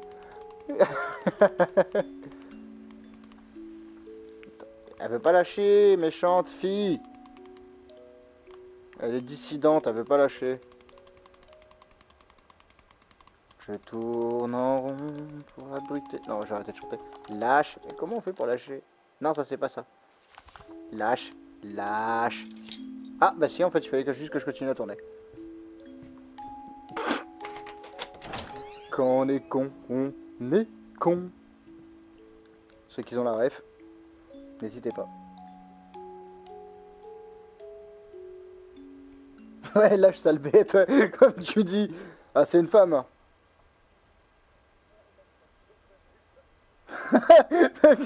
Elle veut pas lâcher, méchante fille. Elle est dissidente, elle veut pas lâcher. Je tourne en rond pour abriter. Non, j'ai arrêté de chanter. Lâche. Mais comment on fait pour lâcher? Non, ça c'est pas ça. Lâche. Lâche. Ah, bah si, en fait, il fallait juste que je continue à tourner. Quand on est con, on est con. Ceux qui ont la ref, n'hésitez pas. Ouais, lâche sale bête, ouais, comme tu dis. Ah, c'est une femme.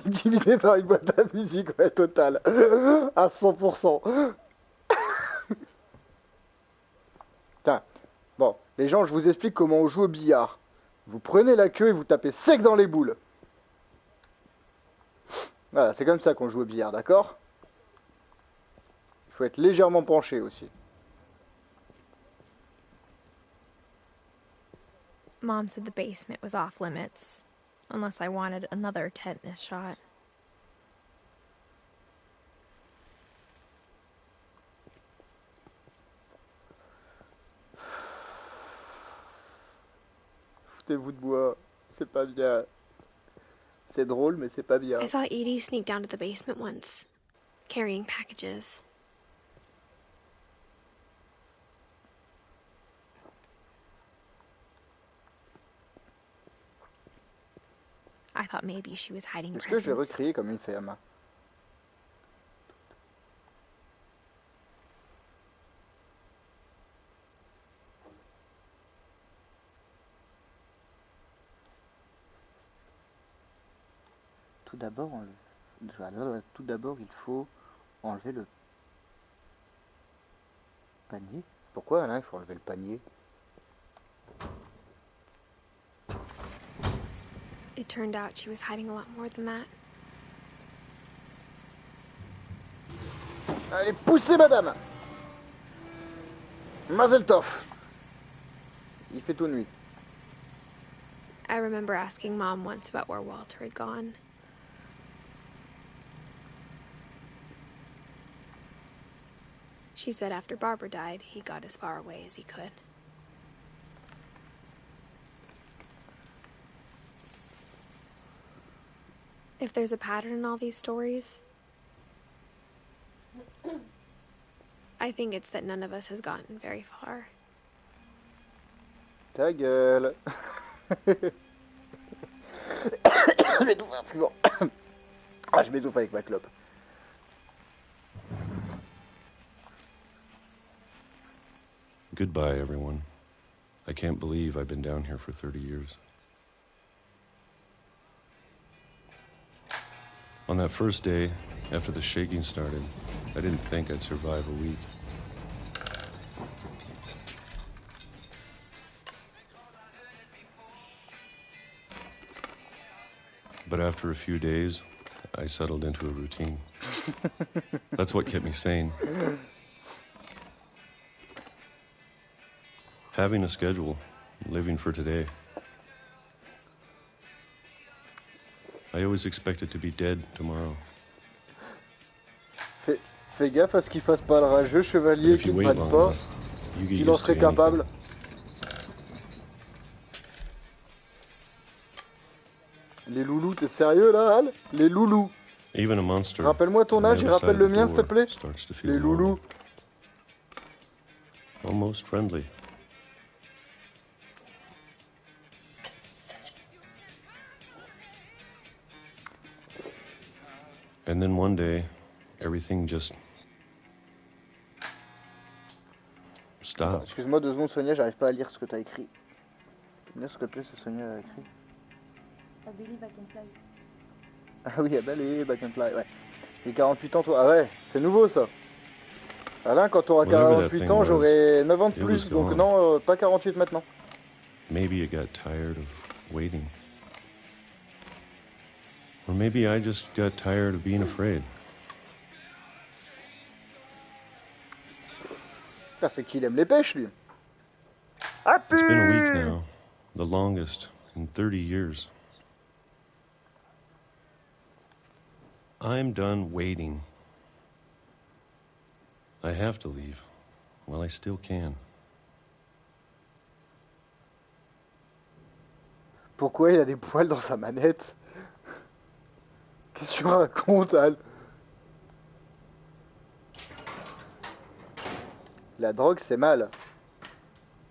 Divisé par une boîte à musique, ouais, total. À 100%. Putain. Bon, les gens, je vous explique comment on joue au billard. Vous prenez la queue et vous tapez sec dans les boules. Voilà, c'est comme ça qu'on joue au billard, d'accord? Il faut être légèrement penché aussi. Mom said the basement was off limits, unless I wanted another tetanus shot. Foutez-vous de moi, c'est pas bien. C'est drôle, mais c'est pas bien. I saw Edie sneak down to the basement once, carrying packages. I thought maybe she was hiding Est-ce que je vais presents. recrier comme une ferme? tout d'abord, il faut enlever le panier. Pourquoi là, il faut enlever le panier? It turned out she was hiding a lot more than that. Allez, poussez, madame! Mazel tov! Il fait tout nuit. I remember asking Mom once about where Walter had gone. She said after Barbara died, he got as far away as he could. If there's a pattern in all these stories, I think it's that none of us has gotten very far. Ta gueule! Je m'étouffe, c'est bon. Ah, je m'étouffe avec ma clope. Goodbye, everyone. I can't believe I've been down here for 30 years. On that first day, after the shaking started, I didn't think I'd survive a week. But after a few days, I settled into a routine. That's what kept me sane. Having a schedule, living for today. I always expected to be dead tomorrow. Fais gaffe à ce qu'il fasse pas le rageux chevalier qui ne prenne pas, qu'il en serait capable. Les loulous, t'es sérieux là, Al? Les loulous. Rappelle-moi ton âge et rappelle le mien, s'il te plaît. Les loulous. Almost friendly. And then one day, everything just stopped. Excuse-moi 2 secondes, Sonia, j'arrive pas à lire ce que t'as écrit. Tu peux me dire ce que c'est, Sonia a écrit? I believe I can fly. Ah oui, I believe I can fly, ouais. J'ai 48 ans, toi. Ah ouais, c'est nouveau ça. Alain, quand t'auras 48 ans, j'aurai 9 ans de plus, donc non, pas 48 maintenant. Maybe you got tired of waiting. Or maybe I just got tired of being afraid. Ah, c'est qu'il aime les pêches, lui. It's been a week now, the longest in 30 years. I'm done waiting. I have to leave while I still can. Pourquoi il a des poils dans sa manette? Qu'est-ce que tu racontes, Al? La drogue, c'est mal.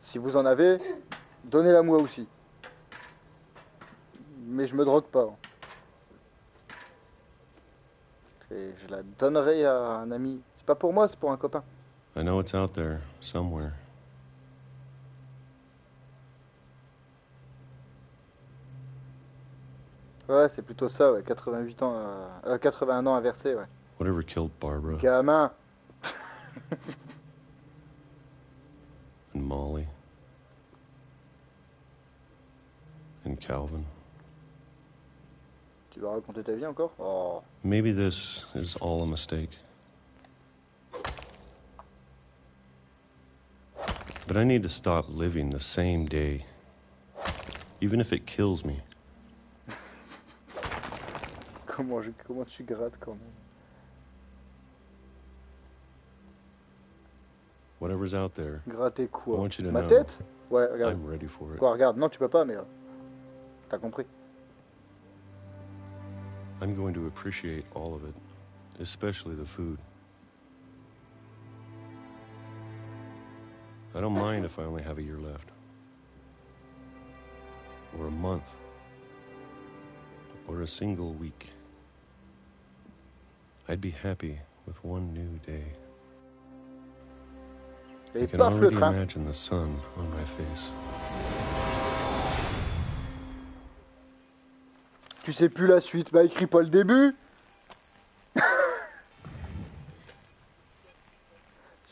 Si vous en avez, donnez-la moi aussi. Mais je me drogue pas. Et je la donnerai à un ami. C'est pas pour moi, c'est pour un copain. I know it's out there, somewhere. Ouais, c'est plutôt ça, ouais. 88 ans, 81 ans inversé, ouais. Whatever killed Barbara. Gamin. And Molly. And Calvin. Tu vas raconter ta vie encore? Oh. Maybe this is all a mistake. But I need to stop living the same day, even if it kills me. Comment tu grattes quand même? Whatever's out there. Gratter quoi? I want you to Ma know tête? Ouais, regarde. I'm ready for it. Quoi, regarde. Non, tu peux pas, mais t'as compris. I'm going to appreciate all of it, especially the food. I don't mind if I only have a year left. Or a month. Or a single week. I'd be happy with one new day. I can already imagine the sun on my face. Tu sais plus la suite, bah écris pas le début.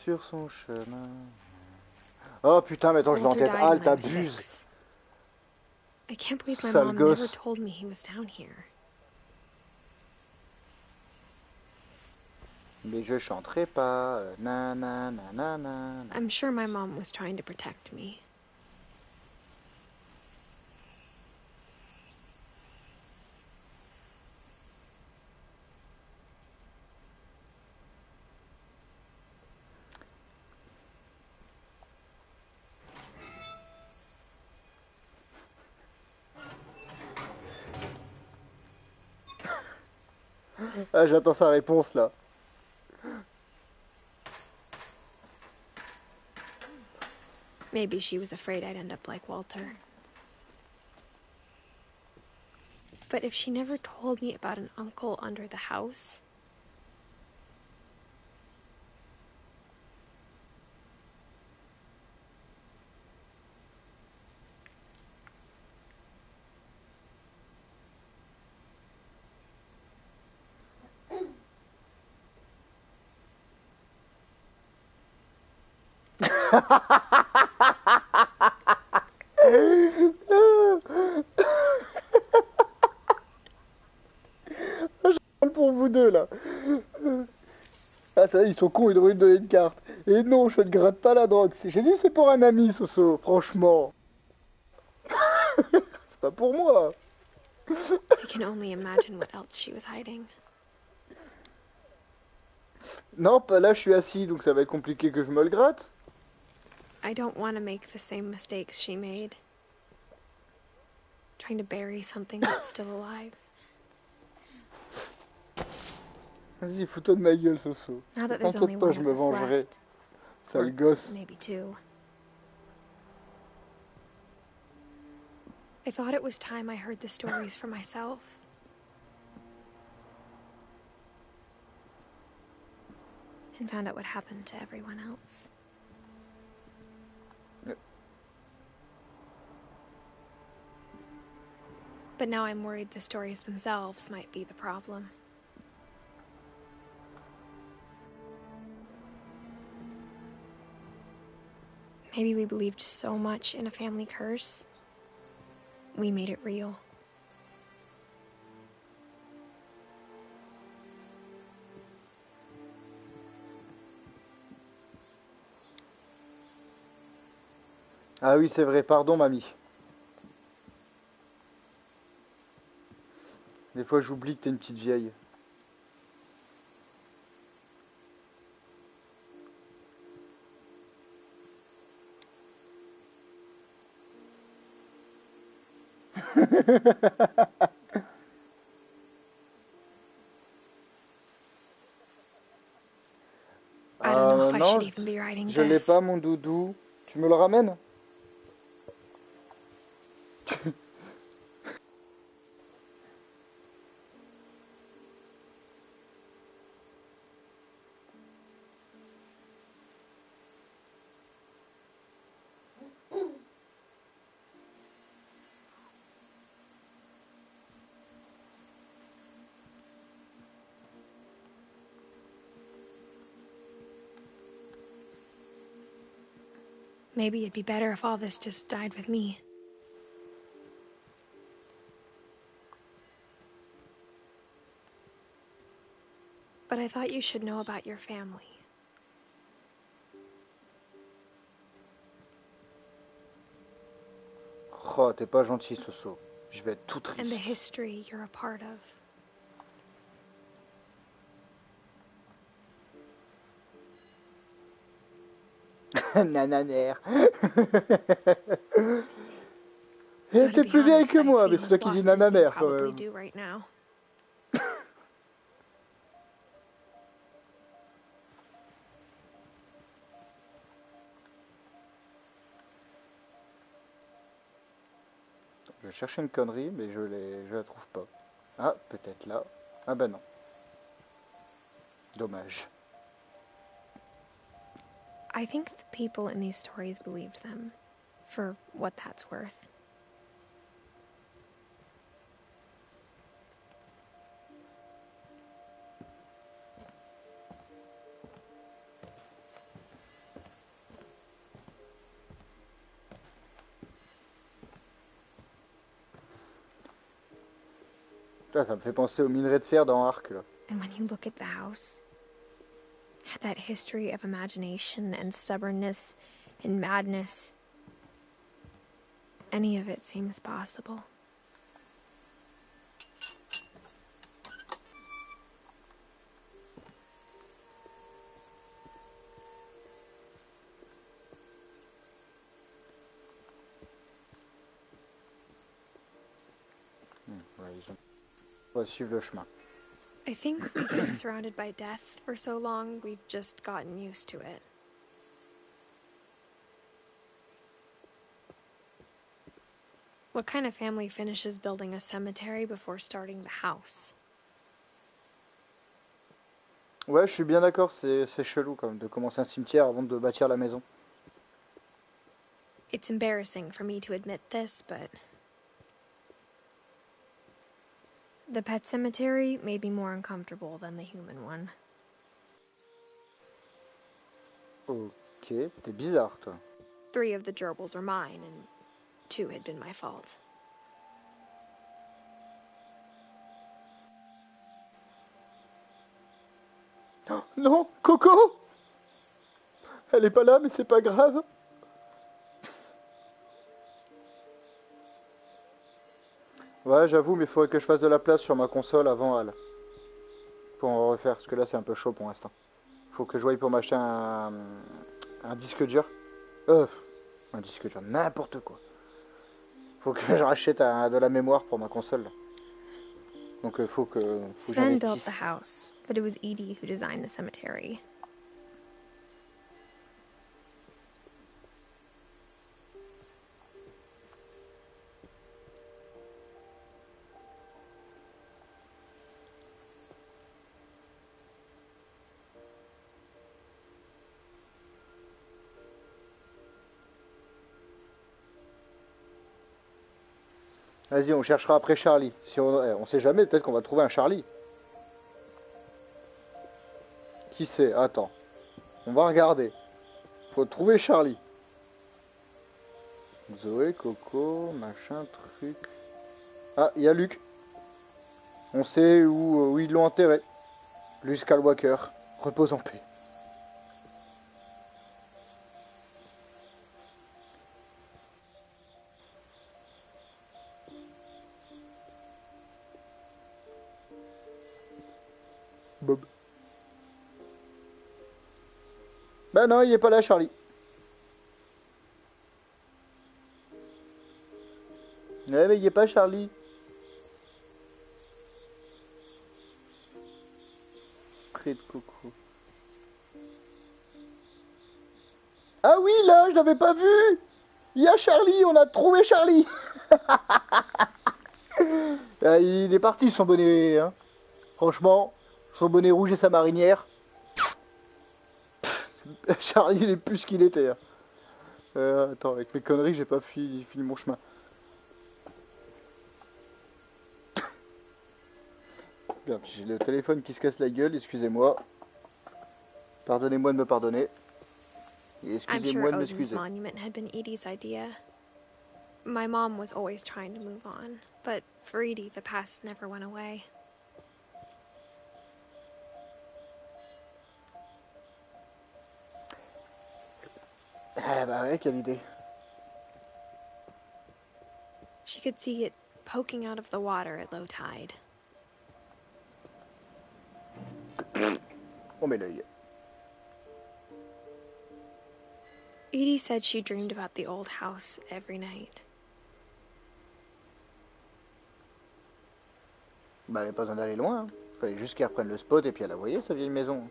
Sur son chemin. Oh putain, mais attends, je vais en Walter tête. died Ah, when I was t'abuses. 6. I can't believe my Sale mom gosse. never told me he was down here. Mais je chanterai pas. Na na na na na. I'm sure my mom was trying to protect me. Ah, j'attends sa réponse là. Maybe she was afraid I'd end up like Walter. But if she never told me about an uncle under the house... Pour vous deux là. Ah ça y est, ils sont cons, ils devraient me donner une carte. Et non, je ne gratte pas la drogue. J'ai dit c'est pour un ami, Soso, franchement. C'est pas pour moi. I can only imagine what else she was hiding. Non, pas là, je suis assis, donc ça va être compliqué que je me le gratte. I don't want to make the same mistakes she made. Trying to bury something that's still alive. Vas-y, fous-toi de ma gueule, Soso. Now that there's only T'inquiète pas, one je of me us vengerai. left. Sale Or gosse. maybe two. I thought it was time I heard the stories for myself. And found out what happened to everyone else. Yep. But now I'm worried the stories themselves might be the problem. Maybe we believed so much in a family curse, we made it real. Ah oui, c'est vrai, pardon, mamie. Des fois, j'oublie que t'es une petite vieille. I don't know if I non, should even be writing je l'ai this. pas, mon doudou. Tu me le ramènes? Maybe it'd be better if all this just died with me. But I thought you should know about your family. Oh, t'es pas gentil, Soso. Je vais être tout triste. And the history you're a part of. Nananère. Elle était plus vieille que moi, mais c'est toi qui dis nananère quand même. Right now. Je cherchais une connerie, mais je la trouve pas. Ah, peut-être là. Ah ben non. Dommage. I think the people in these stories believed them, for what that's worth. Ça me fait penser au minerai de fer dans Arc, là. And when you look at the house, that history of imagination and stubbornness and madness, any of it seems possible. On va suivre le chemin. I think we've been surrounded by death for so long, we've just gotten used to it. What kind of family finishes building a cemetery before starting the house? Ouais, je suis bien d'accord, c'est chelou quand même de commencer un cimetière avant de bâtir la maison. It's embarrassing for me to admit this, but the pet cemetery made me more uncomfortable than the human one. Ok, t'es bizarre, toi. 3 of the gerbils are mine, and 2 had been my fault. Oh, non, Coco! Elle est pas là, mais c'est pas grave. Ouais, j'avoue, mais il faudrait que je fasse de la place sur ma console avant elle. Pour en refaire, parce que là c'est un peu chaud pour l'instant. Faut que je voie pour m'acheter un disque dur. Un disque dur, n'importe quoi. Faut que je rachète de la mémoire pour ma console. Là. Donc faut que Sven built the house, but it was Edith who designed the cemetery. Vas-y, on cherchera après Charlie. Si on sait jamais, peut-être qu'on va trouver un Charlie. Qui sait? Attends. On va regarder. Faut trouver Charlie. Zoé, Coco, machin, truc. Ah, il y a Luc. On sait où ils l'ont enterré. Luke Skywalker. Repose en paix. Bob. Bah non, il est pas là, Charlie. Ouais, mais il est pas Charlie. Près de Coco. Ah oui, là, je l'avais pas vu. Il y a Charlie, on a trouvé Charlie. Ah, il est parti, son bonnet, hein. Franchement, son bonnet rouge et sa marinière. Charlie, il est plus ce qu'il était. Hein. Attends, avec mes conneries, j'ai pas fini mon chemin. Bien, j'ai le téléphone qui se casse la gueule, excusez-moi. Pardonnez-moi de me pardonner. Et excusez-moi de m'excuser. Monument had been Edie's idea. My mom was always trying to move on, but for Edie, the past never went away. Ah bah ouais, quelle idée. She could see it poking out of the water at low tide. On met l'œil. Edie said she dreamed about the old house every night. Bah, elle n'a pas besoin d'aller loin. Hein. Fallait juste qu'elle reprenne le spot et puis elle la voyait, sa vieille maison.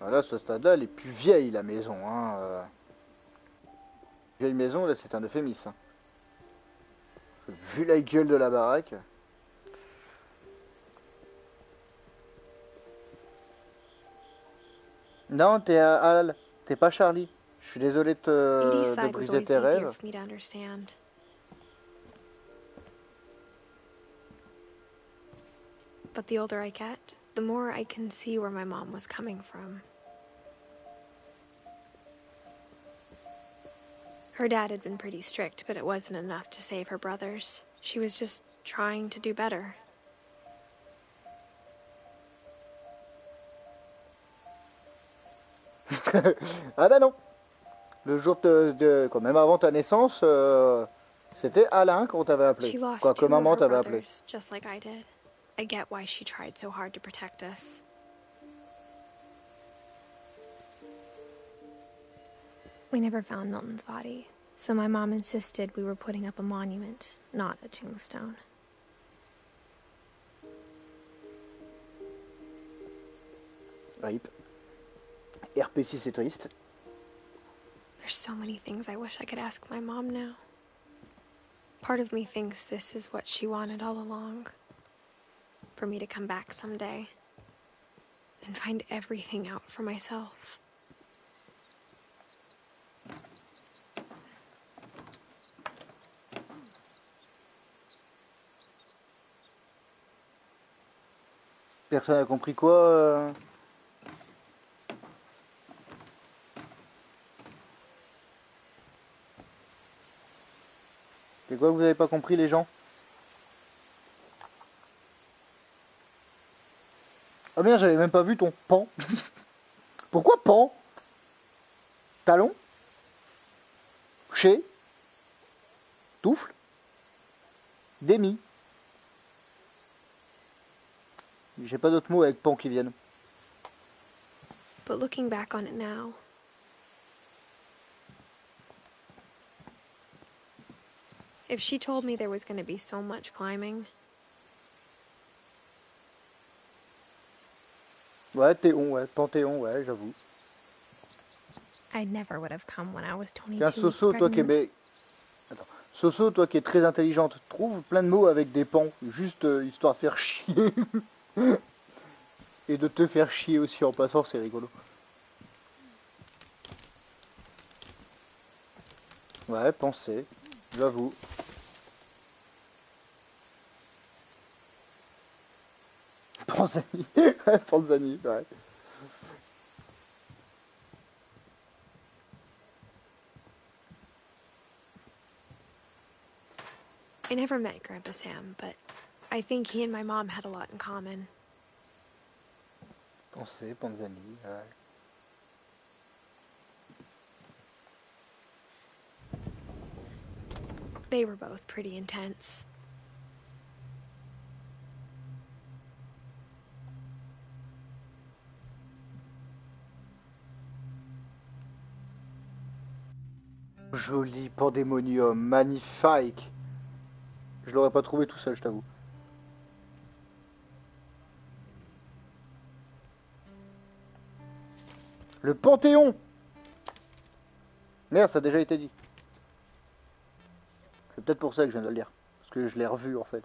Voilà, ce stade-là, elle est plus vieille, la maison. Hein. Vieille maison, là, c'est un euphémisme. Hein. Vu la gueule de la baraque. Non, t'es à Al, t'es pas Charlie. Je suis désolé de briser tes rêves. But the older I get, the more I can see where my mom was coming from. Her dad had been pretty strict, but it wasn't enough to save her brothers. She was just trying to do better. Ah bah non. Le jour quand même avant ta naissance, c'était Alain qu'on t'avait appelé. She lost Quoi, que two of maman her t'avait appelé. brothers, just like I did. I get why she tried so hard to protect us. We never found Milton's body, so my mom insisted we were putting up a monument, not a tombstone. RIP. RP6 c'est triste. There's so many things I wish I could ask my mom now. Part of me thinks this is what she wanted all along. For me to come back someday and find everything out for myself. Personne n'a compris quoi C'est quoi que vous avez pas compris les gens? Ah bien, j'avais même pas vu ton pan. Pourquoi pan? Talon? Chez? Touffle? Demi? J'ai pas d'autres mots avec pan qui viennent. But looking back on it now, if she told me there was going to be so much climbing. Ouais, Théon, ouais, Panthéon, ouais, j'avoue. I never would have come when I was 22 Tiens, weeks Soso, toi qui pregnant. es... Attends. Soso, toi qui es très intelligente, trouve plein de mots avec des pans, juste histoire de faire chier. Et de te faire chier aussi en passant, c'est rigolo. Ouais, pensez, j'avoue. Panzani, Panzani, ouais. I never met Grandpa Sam, but I think he and my mom had a lot in common. Pensez, Panzani, ouais. They were both pretty intense. Joli pandémonium, magnifique. Je l'aurais pas trouvé tout seul, je t'avoue. Le Panthéon. Merde, ça a déjà été dit. C'est peut-être pour ça que je viens de le lire. Parce que je l'ai revu en fait.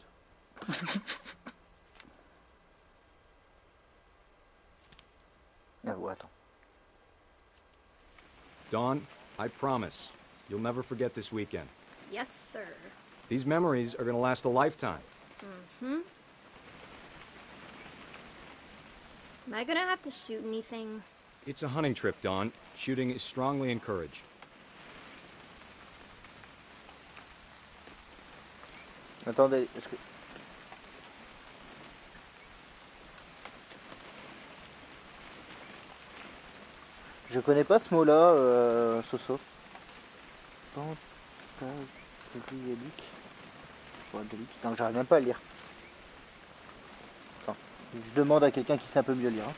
Ah ouais, attends. Dawn, I promise, you'll never forget this weekend. Yes, sir. These memories are gonna last a lifetime. Mm-hmm. Am I gonna have to shoot anything? It's a hunting trip, Dawn. Shooting is strongly encouraged. Attendez, est-ce que... Je connais pas ce mot-là, Soso. Pantagélique. Non, j'arrive même pas à le lire. Attends, je demande à quelqu'un qui sait un peu mieux lire. Hein.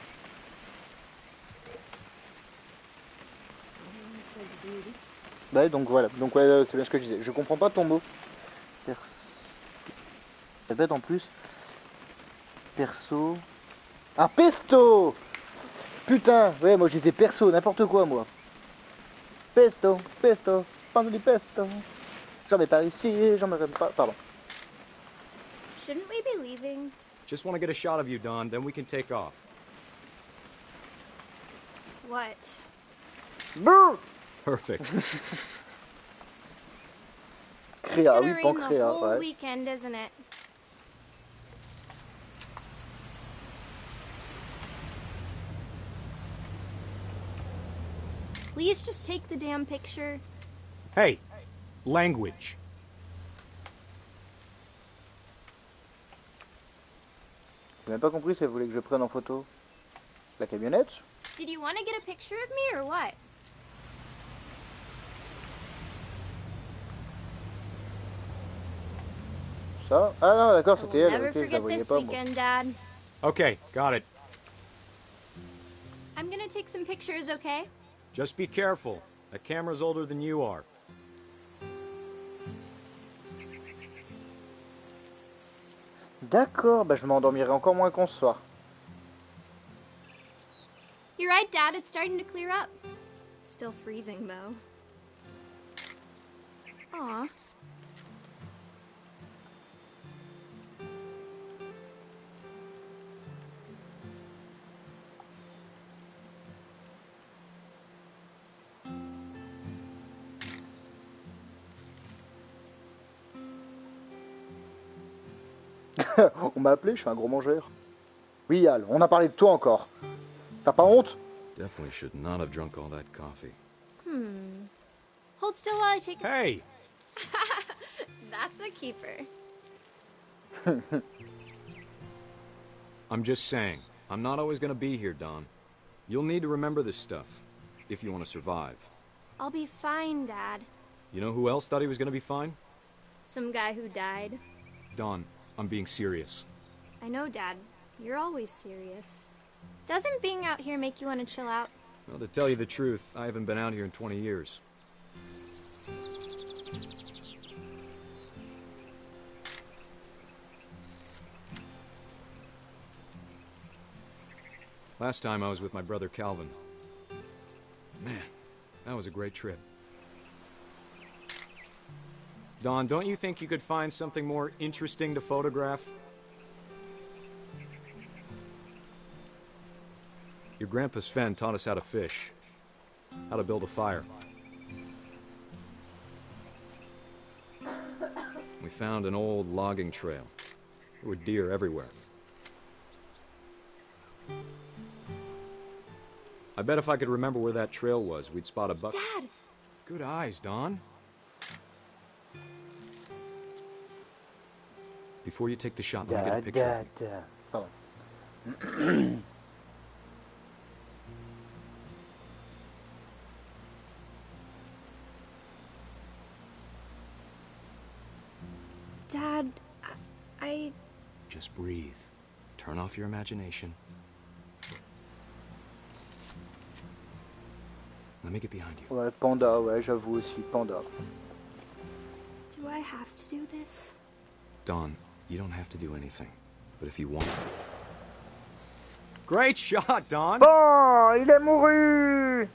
Bah, donc voilà, donc ouais, c'est bien ce que je disais. Je comprends pas ton mot. C'est bête en plus. Perso. Ah, pesto! Putain, ouais, moi je disais perso, n'importe quoi moi. Pesto, pesto, pando di pesto. J'en mets par ici, j'en mets pas. Pardon. Shouldn't we be leaving? Just want to get a shot of you, Dawn, then we can take off. What? Brrr. Perfect. It's Créa, gonna oui, rain the pancréa, whole ouais. weekend, isn't it? Please just take the damn picture. Hey, Language. J'ai même pas compris si elle voulait que je prenne en photo la camionnette. Did you want to get a picture of me or what? Ça? Ah non, d'accord, c'était elle. Never Ok, je la forget voyais this pas. Bon. weekend, Dad. Okay, got it. I'm gonna take some pictures, okay? Just be careful. That camera's older than you are. D'accord, bah je m'endormirai encore moins con ce soir. You're right, Dad. It's starting to clear up. Still freezing, though. Aw. On m'a appelé, je suis un gros mangeur. Oui, Al, on a parlé de toi encore. T'as pas honte? Definitely should not have drunk all that coffee. Hold still while I take a... Hey! That's a keeper. I'm just saying, I'm not always gonna be here, Don. You'll need to remember this stuff, if you want to survive. I'll be fine, Dad. You know who else thought he was gonna be fine? Some guy who died. Don, I'm being serious. I know, Dad. You're always serious. Doesn't being out here make you want to chill out? Well, to tell you the truth, I haven't been out here in 20 years. Last time I was with my brother Calvin. Man, that was a great trip. Don, don't you think you could find something more interesting to photograph? Your grandpa Sven taught us how to fish, how to build a fire. We found an old logging trail. There were deer everywhere. I bet if I could remember where that trail was, we'd spot a buck. Dad! Good eyes, Don. Before you take the shot, let me get a picture of you. Pardon. Dad, I... Just breathe. Turn off your imagination. Let me get behind you. Ouais, panda, ouais, j'avoue aussi, panda. Do I have to do this? Don, you don't have to do anything. But if you want to... Great shot, Don! Bon, il est mouru!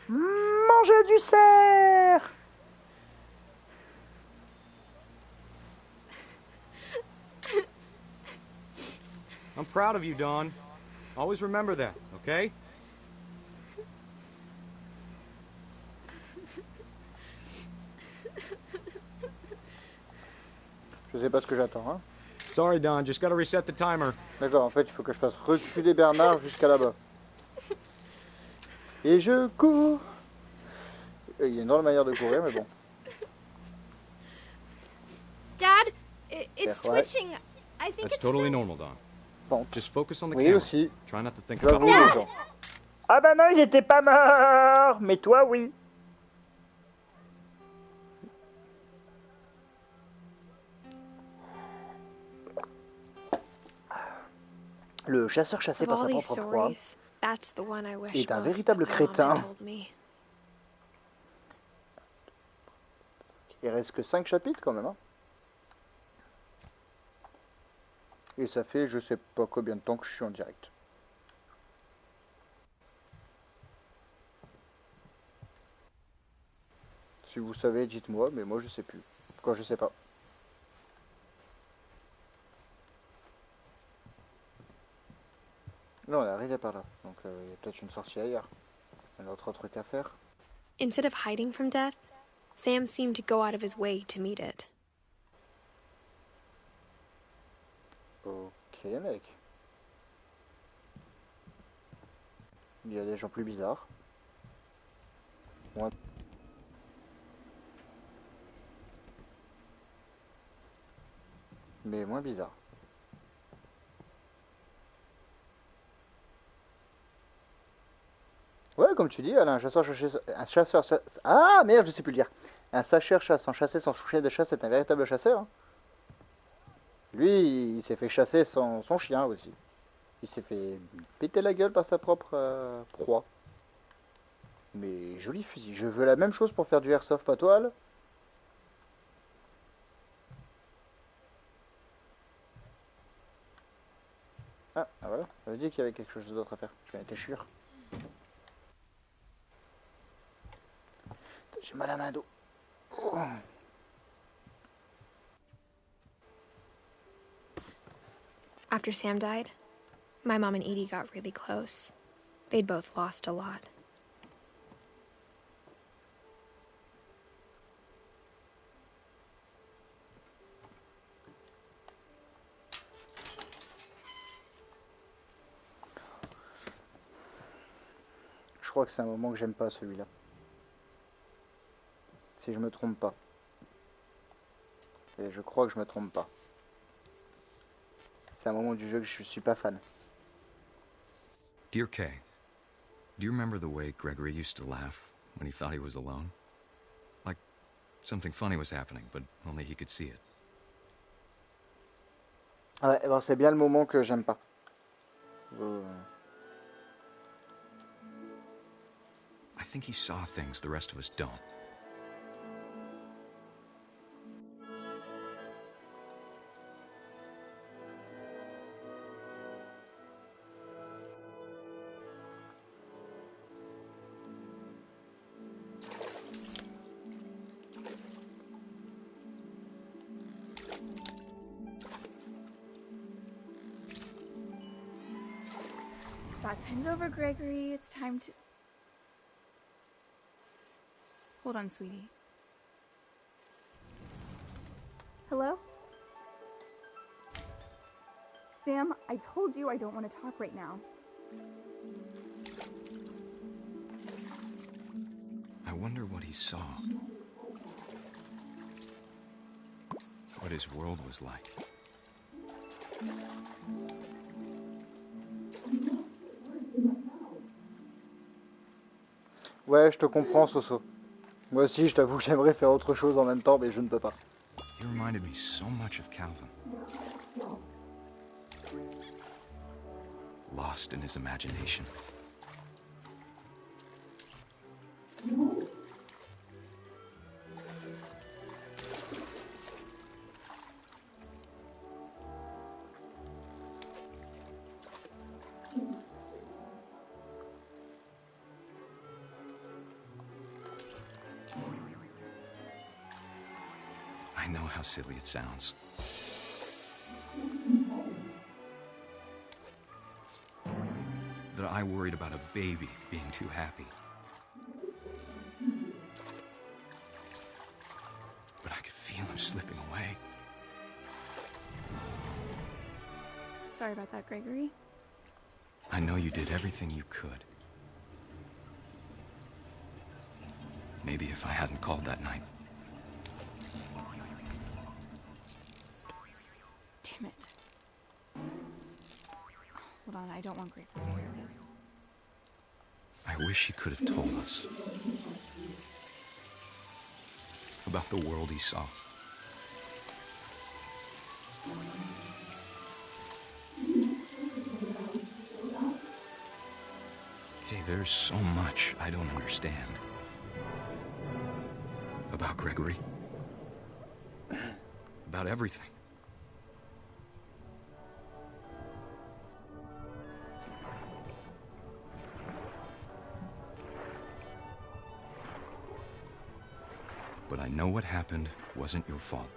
Mangez du cerf! I'm proud of you, Don. Always remember that, okay? Je sais pas ce que j'attends, hein. Sorry, Don, just gotta reset the timer. D'accord, en fait, il faut que je fasse reculer Bernard jusqu'à là-bas. Et je cours! Il y a une drôle de manière de courir, mais bon. Dad, it's Ouais. twitching. I think That's it's... totally normal, Don. Bon. Just focus on the Oui, camera. aussi. Try not to think J'avoue, about les gens. Ah bah non, il était pas mort! Mais toi, oui. Le chasseur chassé Of par all sa these propre proie stories, that's the one I wish est un most véritable that my mom crétin. had told me. Il reste que 5 chapitres quand même, hein. Et ça fait je sais pas combien de temps que je suis en direct. Si vous savez, dites-moi, mais moi je sais plus. Quand je sais pas. Non, on est arrivé par là. Donc il y a peut-être une sortie ailleurs. Un autre truc à faire. Instead of hiding from death, Sam seemed to go out of his way to meet it. Ok, mec. Il y a des gens plus bizarres. Ouais. mais moins bizarre. Ouais, comme tu dis, elle a un chasseur, ah merde, je sais plus le dire. Un sacheur chassant, chasser son chien de chasse, c'est un véritable chasseur. Hein. Lui, il s'est fait chasser son chien aussi. Il s'est fait péter la gueule par sa propre proie. Mais joli fusil. Je veux la même chose pour faire du airsoft à toile. Ah voilà, ça veut dire qu'il y avait quelque chose d'autre à faire. Je vais être sûr. J'ai mal à la main d'eau. Oh. After Sam died, my mom and Edie got really close. They'd both lost a lot. Je crois que c'est un moment que j'aime pas celui-là. Si je me trompe pas. Et je crois que je me trompe pas. C'est un moment du jeu que je suis pas fan. Dear Kay, do you remember the way Gregory used to laugh when he thought he was alone? Like something funny was happening, but only he could see it. Ouais, bon, c'est bien le moment que j'aime pas. I think he saw things the rest of us don't. Bath time's over, Gregory. It's time to... Hold on, sweetie. Hello? Sam, I told you I don't want to talk right now. I wonder what he saw. What his world was like. Ouais, je te comprends, Soso. Moi aussi, je t'avoue que j'aimerais faire autre chose en même temps, mais je ne peux pas. He reminded me so much of Calvin. Lost in his imagination. I know how silly it sounds. That I worried about a baby being too happy. But I could feel him slipping away. Sorry about that, Gregory. I know you did everything you could. Maybe if I hadn't called that night. Damn it. Hold on, I don't want Gregory to hear this. I wish he could have told us about the world he saw. Okay, there's so much I don't understand about Gregory, about everything. But I know what happened wasn't your fault.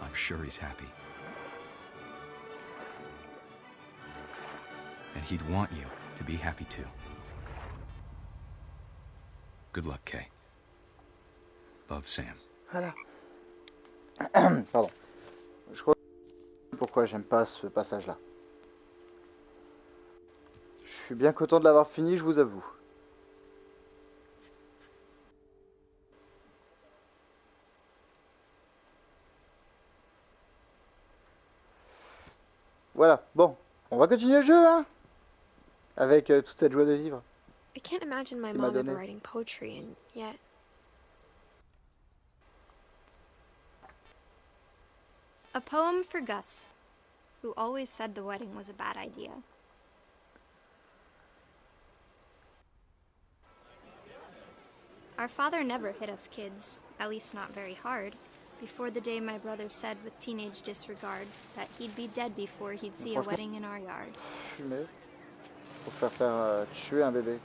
I'm sure he's happy. And he'd want you to be happy too. Good luck, Kay. Love, Sam. Voilà. Pardon. Je crois pourquoi j'aime pas ce passage-là. suis bien content de l'avoir fini, je vous avoue. Voilà, bon, on va continuer le jeu, hein, avec toute cette joie de vivre. I can't imagine my Qu'il m'a mom ever donné. writing poetry, and yet... A poem for Gus, who always said the wedding was a bad idea. Our father never hit us kids, at least not very hard, before the day my brother said with teenage disregard that he'd be dead before he'd see a wedding in our yard. Fumer pour faire tuer un bébé.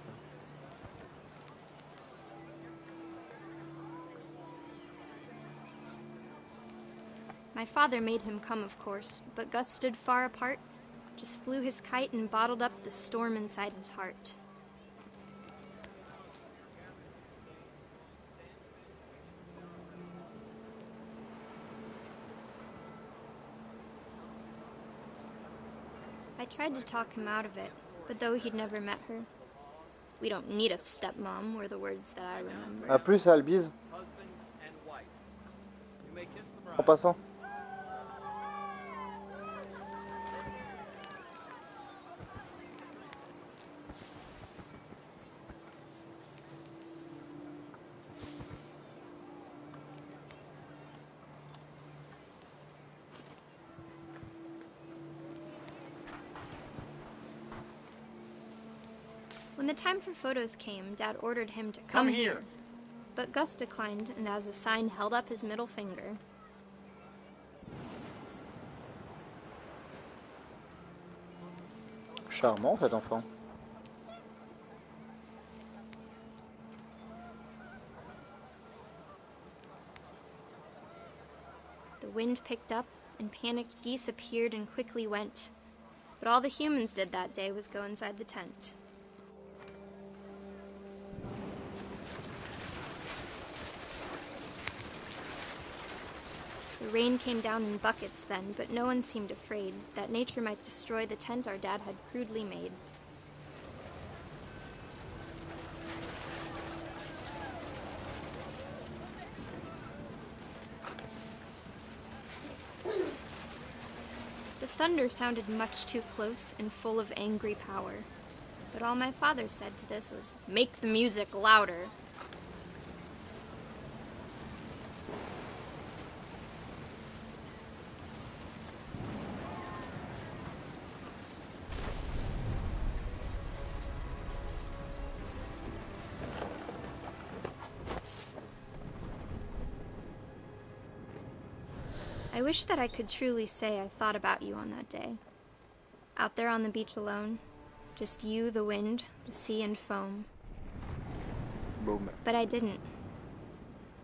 My father made him come, of course, but Gus stood far apart, just flew his kite and bottled up the storm inside his heart. I tried to talk him out of it, but though he'd never met her, "We don't need a stepmom," were the words that I remember. A plus, Albise. En passant. When the time for photos came, Dad ordered him to come here. But Gus declined, and as a sign held up his middle finger. Charmant cet enfant. The wind picked up, and panicked geese appeared and quickly went. But all the humans did that day was go inside the tent. The rain came down in buckets then, but no one seemed afraid that nature might destroy the tent our dad had crudely made. The thunder sounded much too close and full of angry power, but all my father said to this was, "Make the music louder." I wish that I could truly say I thought about you on that day. Out there on the beach alone, just you, the wind, the sea, and foam. Boom. But I didn't.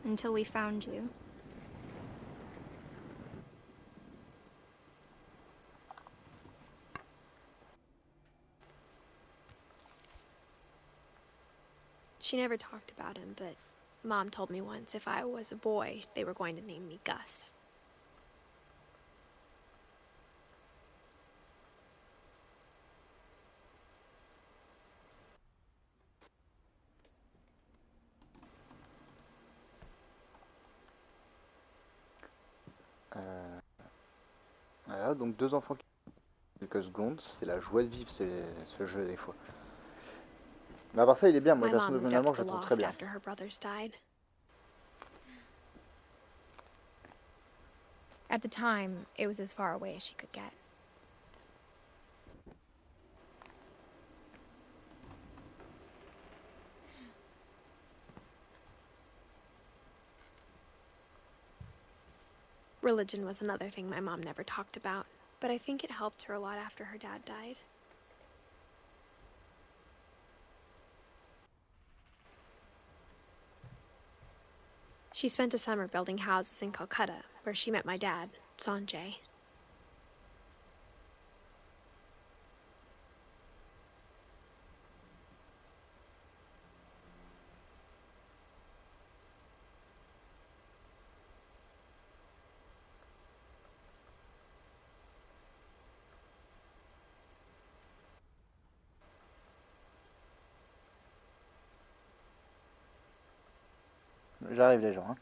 Until we found you. She never talked about him, but Mom told me once if I was a boy, they were going to name me Gus. Voilà, donc deux enfants qui quelques secondes, c'est la joie de vivre ce jeu des fois. Mais à part ça, il est bien, moi My mom moved personnellement up je to le the trouve très loft bien. after her brothers died. At the time, it was as far away as she could get. Religion was another thing my mom never talked about, but I think it helped her a lot after her dad died. She spent a summer building houses in Calcutta, where she met my dad, Sanjay. J'arrive les gens. Hein.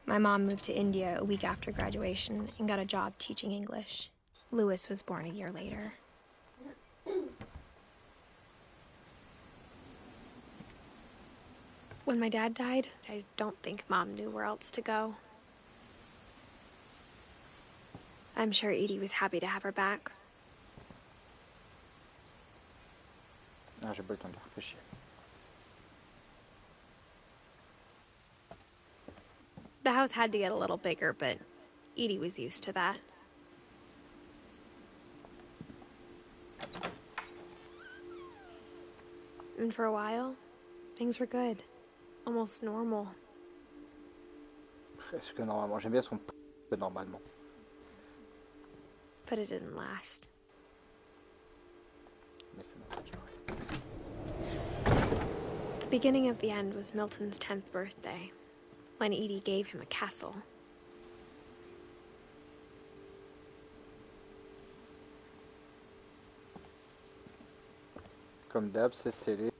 My mom moved to India a week after graduation and got a job teaching English. Louis was born a year later. When my dad died, I don't think Mom knew where else to go. I'm sure Edie was happy to have her back. Ah, j'ai pas le temps de réfléchir. The house had to get a little bigger, but Edie was used to that. And for a while, things were good. Almost normal. Presque normalement. J'aime bien son p normalement. But it didn't last. Mais c'est normal, The beginning of the end was Milton's 10th birthday, when Edie gave him a castle. Comme d'hab, c'est scellé.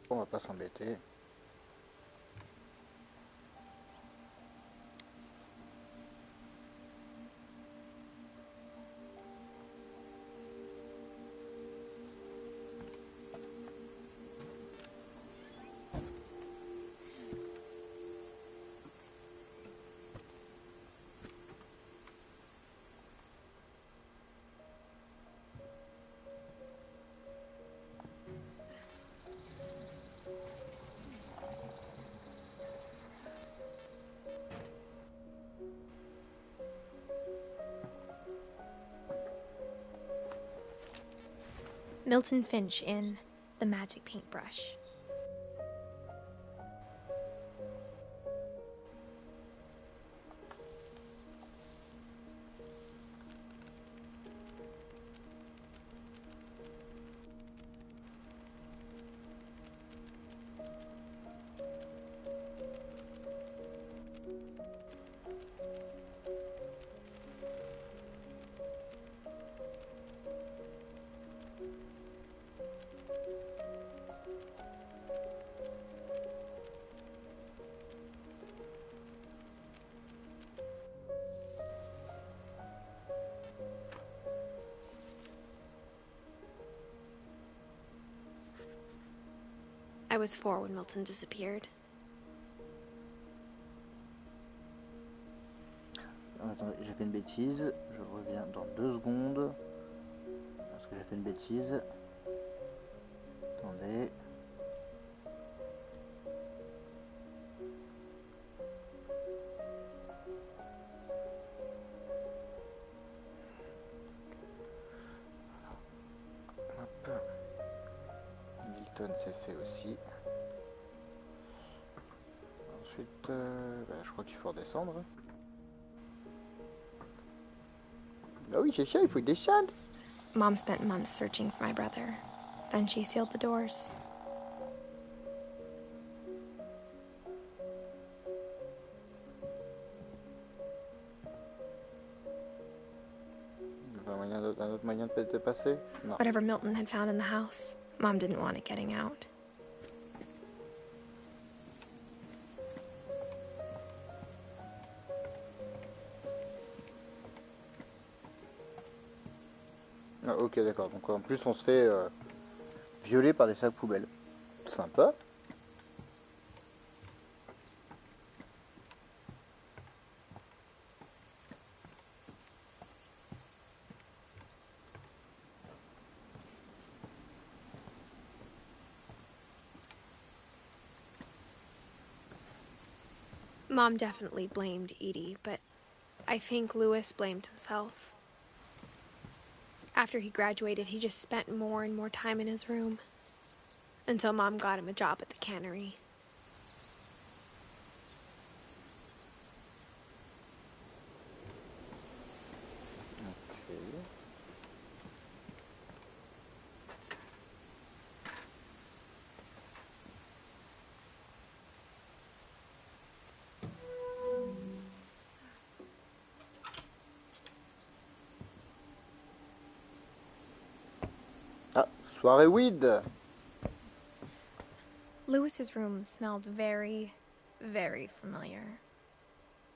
On va pas s'embêter. Milton Finch in The Magic Paintbrush. I was 4 when Milton disappeared. Attendez, j'ai fait une bêtise. Je reviens dans 2 secondes. Parce que j'ai fait une bêtise. Attendez. Hop. Milton c'est fait aussi. Ensuite, je crois qu'il faut redescendre. Ah oui, c'est ça, il faut descendre. Mom spent months searching for my brother. Then she sealed the doors. Un autre moyen de passer? Non. Whatever Milton had found in the house, Mom didn't want it getting out. Ah, ok, d'accord. Donc en plus, on se fait violer par des sacs poubelles. Sympa. Mom definitely blamed Edie, but I think Louis blamed himself. After he graduated, he just spent more and more time in his room. Until Mom got him a job at the cannery. Ok. soirée weed. Lewis's room smelled very, very familiar.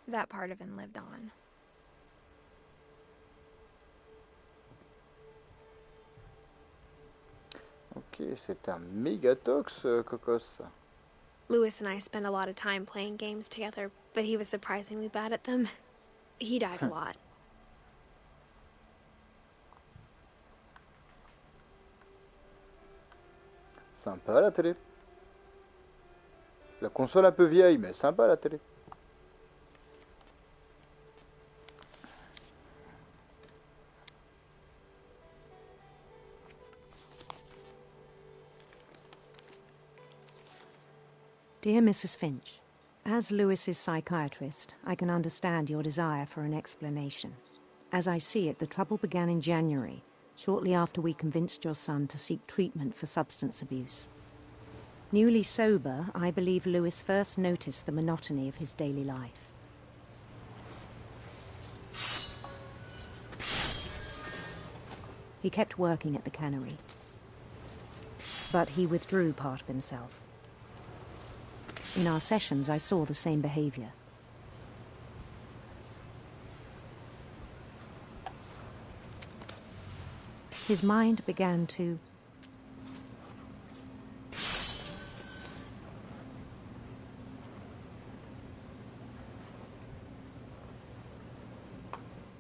That part of him lived on. Ok, c'est un méga tox, Cocos. Lewis and I spent a lot of time playing games together, but he was surprisingly bad at them. He died a lot. Sympa la télé. La console un peu vieille, mais sympa la télé. Dear Mrs. Finch, as Lewis's psychiatrist, I can understand your desire for an explanation. As I see it, the trouble began in January, shortly after we convinced your son to seek treatment for substance abuse. Newly sober, I believe Lewis first noticed the monotony of his daily life. He kept working at the cannery, but he withdrew part of himself. In our sessions, I saw the same behavior. His mind began to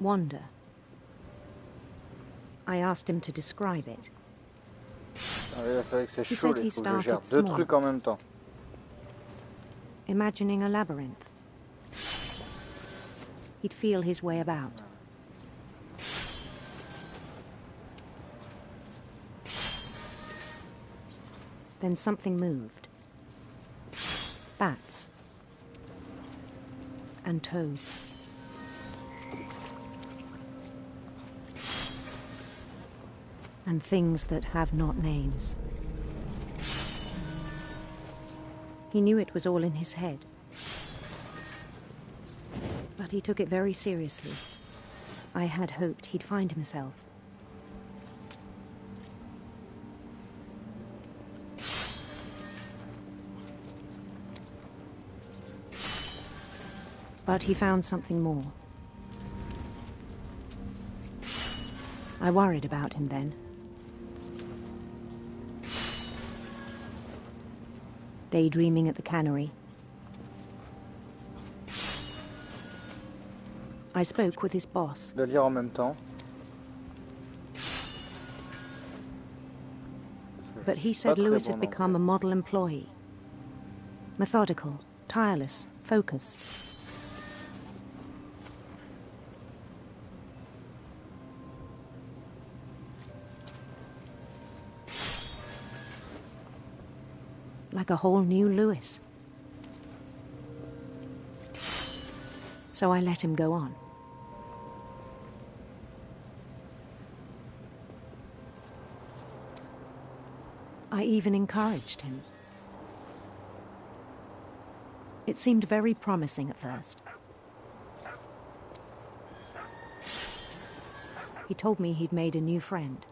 wander. I asked him to describe it. Ah oui, c'est vrai que c'est He chaud, said he il faut que je gère started deux small. trucs en même temps. Imagining a labyrinth. He'd feel his way about. Then something moved. Bats. And toads. And things that have not names. He knew it was all in his head. But he took it very seriously. I had hoped he'd find himself. But he found something more. I worried about him then. Daydreaming at the cannery. I spoke with his boss. De lire en même temps. But he said Lewis had become a model employee. Methodical, tireless, focused. Like a whole new Lewis. So I let him go on. I even encouraged him. It seemed very promising at first. He told me he'd made a new friend.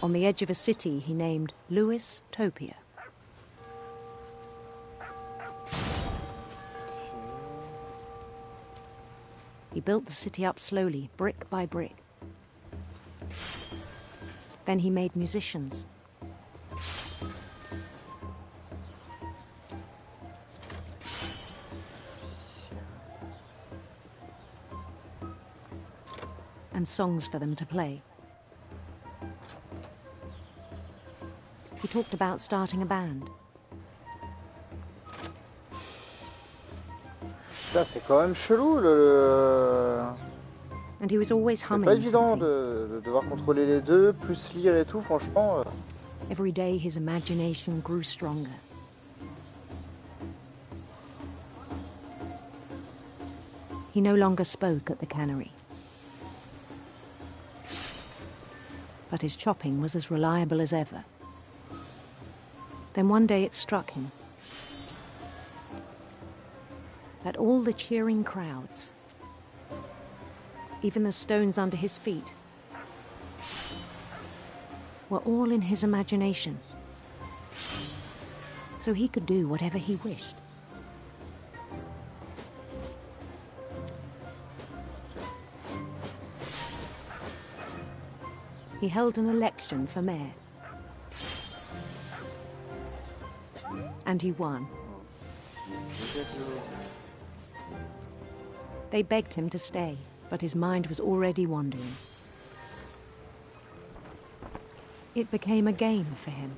On the edge of a city he named Lewis Topia. He built the city up slowly, brick by brick. Then he made musicians. And songs for them to play. He talked about starting a band. Ça, c'est quand même chelou, And he was always c'est humming pas évident something. de devoir contrôler les deux, plus lire et tout, franchement. Every day his imagination grew stronger. He no longer spoke at the cannery. But his chopping was as reliable as ever. Then one day it struck him that all the cheering crowds Even the stones under his feet were all in his imagination, so he could do whatever he wished. He held an election for mayor, and he won. They begged him to stay, but his mind was already wandering. It became a game for him.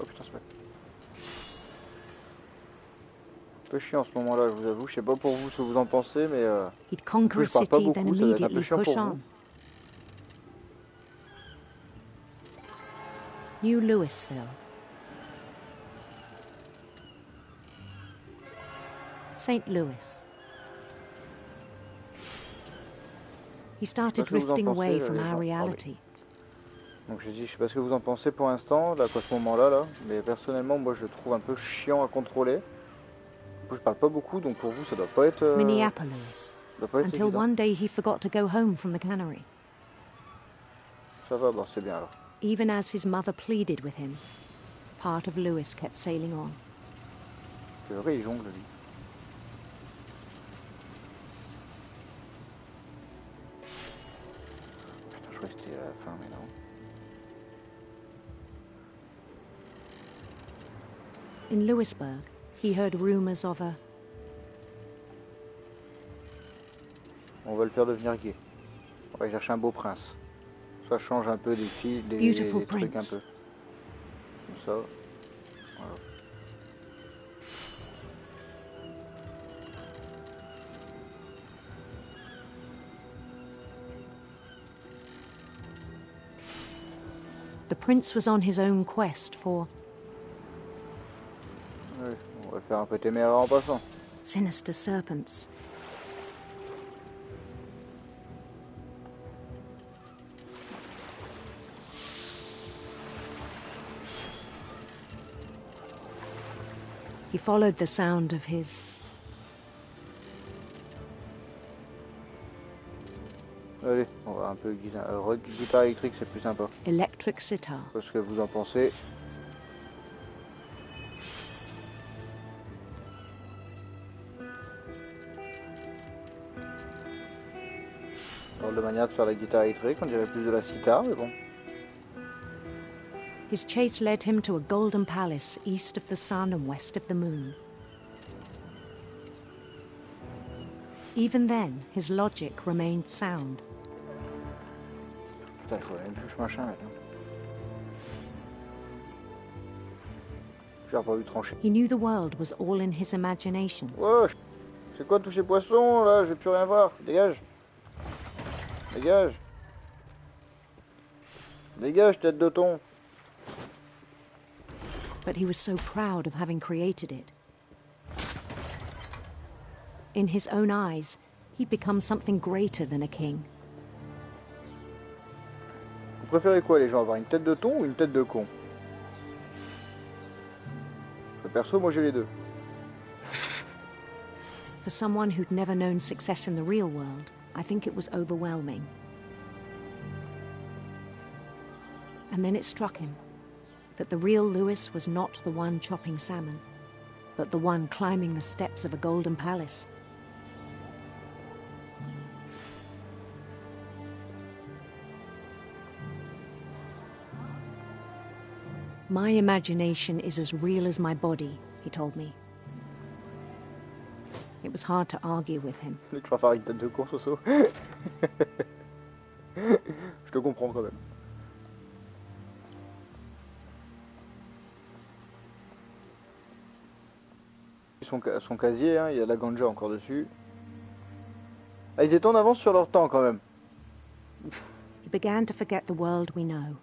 Oh putain, c'est pas... Un peu chiant en ce moment-là, je vous avoue. Je sais pas pour vous ce que vous en pensez, mais... He'd conquer a city, then immediately push on. New Louisville. St. Louis. He started drifting away from our reality. Donc j'ai dit, je sais pas ce que vous en pensez pour l'instant, là, à ce moment-là, là, mais personnellement, moi, je le trouve un peu chiant à contrôler. En plus, je parle pas beaucoup, donc pour vous, ça doit pas être... Minneapolis. Doit pas être until évident. one day he forgot to go home from the cannery. Ça va, bon, c'est bien alors. Even as his mother pleaded with him, part of Louis kept sailing on. C'est vrai, il jongle, lui. Putain, je crois que c'était à la fin, mais non. In Louisburg, he heard rumors of a... On va le faire devenir gay. On va chercher un beau prince. Ça change un peu des filles, des trucs un peu. Comme ça. Voilà. The prince was on his own quest for... Oui, on va faire un peu téméraire en passant. Sinister serpents. He followed the sound of his... Allez, on va un peu guitare électrique, c'est plus sympa. electric sitar. Parce que vous en pensez. Alors de manière de faire la guitare électrique, on dirait plus de la sitar, mais bon. His chase led him to a golden palace east of the sun and west of the moon. Even then, his logic remained sound. Putain, je vois même plus ce machin maintenant. J'ai pas eu tranché. He knew the world was all in his imagination. Wesh, c'est quoi tous ces poissons là? Je vais plus rien voir. Dégage. Dégage. Dégage, tête de thon. But he was so proud of having created it. In his own eyes, he'd become something greater than a king. Vous préférez quoi les gens, avoir une tête de thon ou une tête de con? Perso, moi j'ai les deux. For someone who'd never known success in the real world, I think it was overwhelming. And then it struck him that the real Louis was not the one chopping salmon, but the one climbing the steps of a golden palace. My imagination is as real as my body, he told me. It was hard to argue with him. Tu vas faire une tête de con, Soso. Je te comprends quand même. Son casier, hein, il y a la ganja encore dessus. Ah, ils étaient en avance sur leur temps quand même. He began to forget the world we know.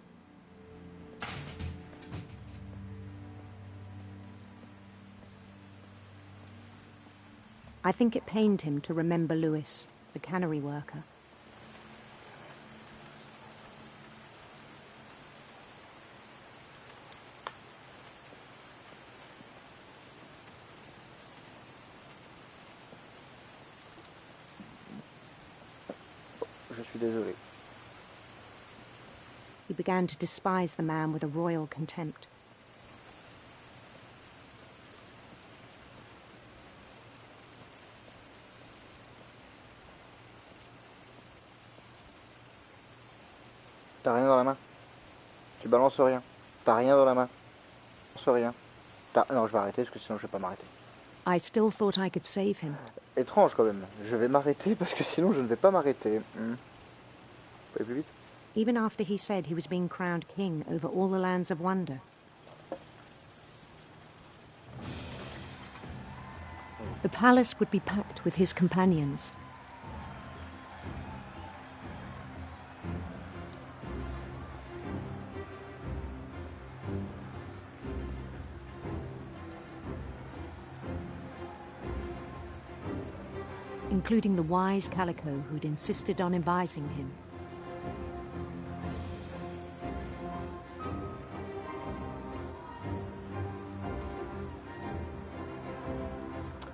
I think it pained him to remember Louis, the cannery worker. je suis désolé. He began to despise the man with a royal contempt. T'as rien dans la main. Tu balances rien. T'as rien dans la main. Tu balances rien. Non, je vais arrêter parce que sinon je vais pas m'arrêter. I still thought I could save him. Étrange quand même. Je vais m'arrêter parce que sinon je ne vais pas m'arrêter. Faut aller plus vite. Even after he said he was being crowned king over all the lands of wonder. The palace would be packed with his companions. Including the wise Calico who'd insisted on advising him.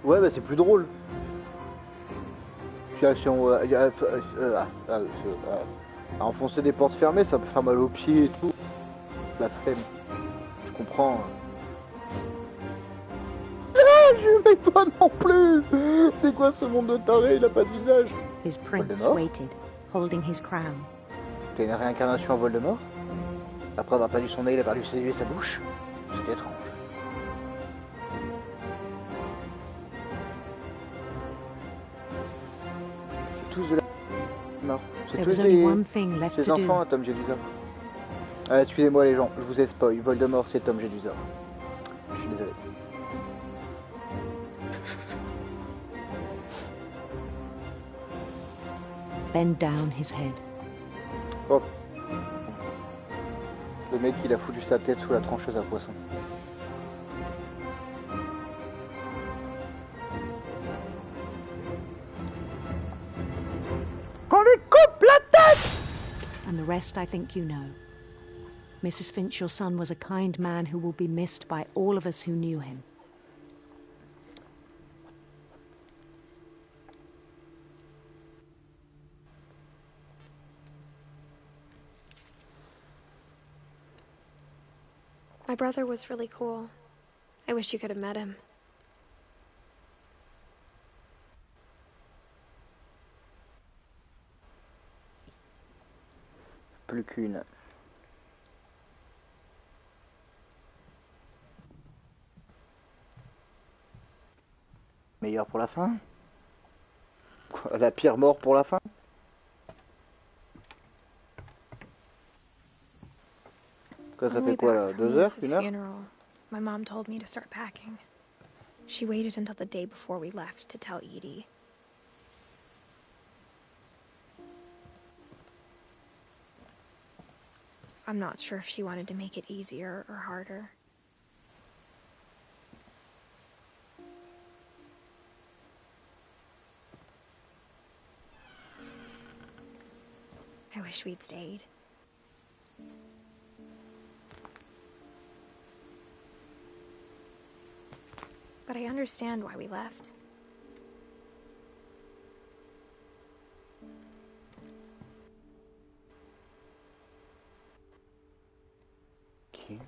Ouais, bah c'est plus drôle. Si on à enfoncer des portes fermées, ça peut faire mal aux pieds et tout. La flemme. Je comprends. Je vais pas non plus. C'est quoi ce monde de taré? Il a pas de visage. His prince waited, holding his crown. T'es une réincarnation à Voldemort? Après avoir perdu son nez, il a perdu ses yeux et sa bouche. C'est étrange. C'est tous de la... Non. C'est tous ces enfants à Tom Jedusor. Excusez-moi les gens, je vous ai spoil. Voldemort, c'est Tom Jedusor. Je suis désolé. Bend down his head. Oh. Le mec il a foutu sa tête sous la trancheuse à poisson. Qu'on lui coupe la tête! And the rest I think you know. Mrs. Finch, your son was a kind man who will be missed by all of us who knew him. My brother was really cool. I wish you could have met him. Plus qu'une. Meilleur pour la fin? La pire mort pour la fin? Ça fait quoi là? 2 heures? 1 heure? Funeral, my mom told me to start packing. She waited until the day before we left to tell Edie. I'm not sure if she wanted to make it easier or harder. I wish we'd stayed. But I understand why we left. Okay.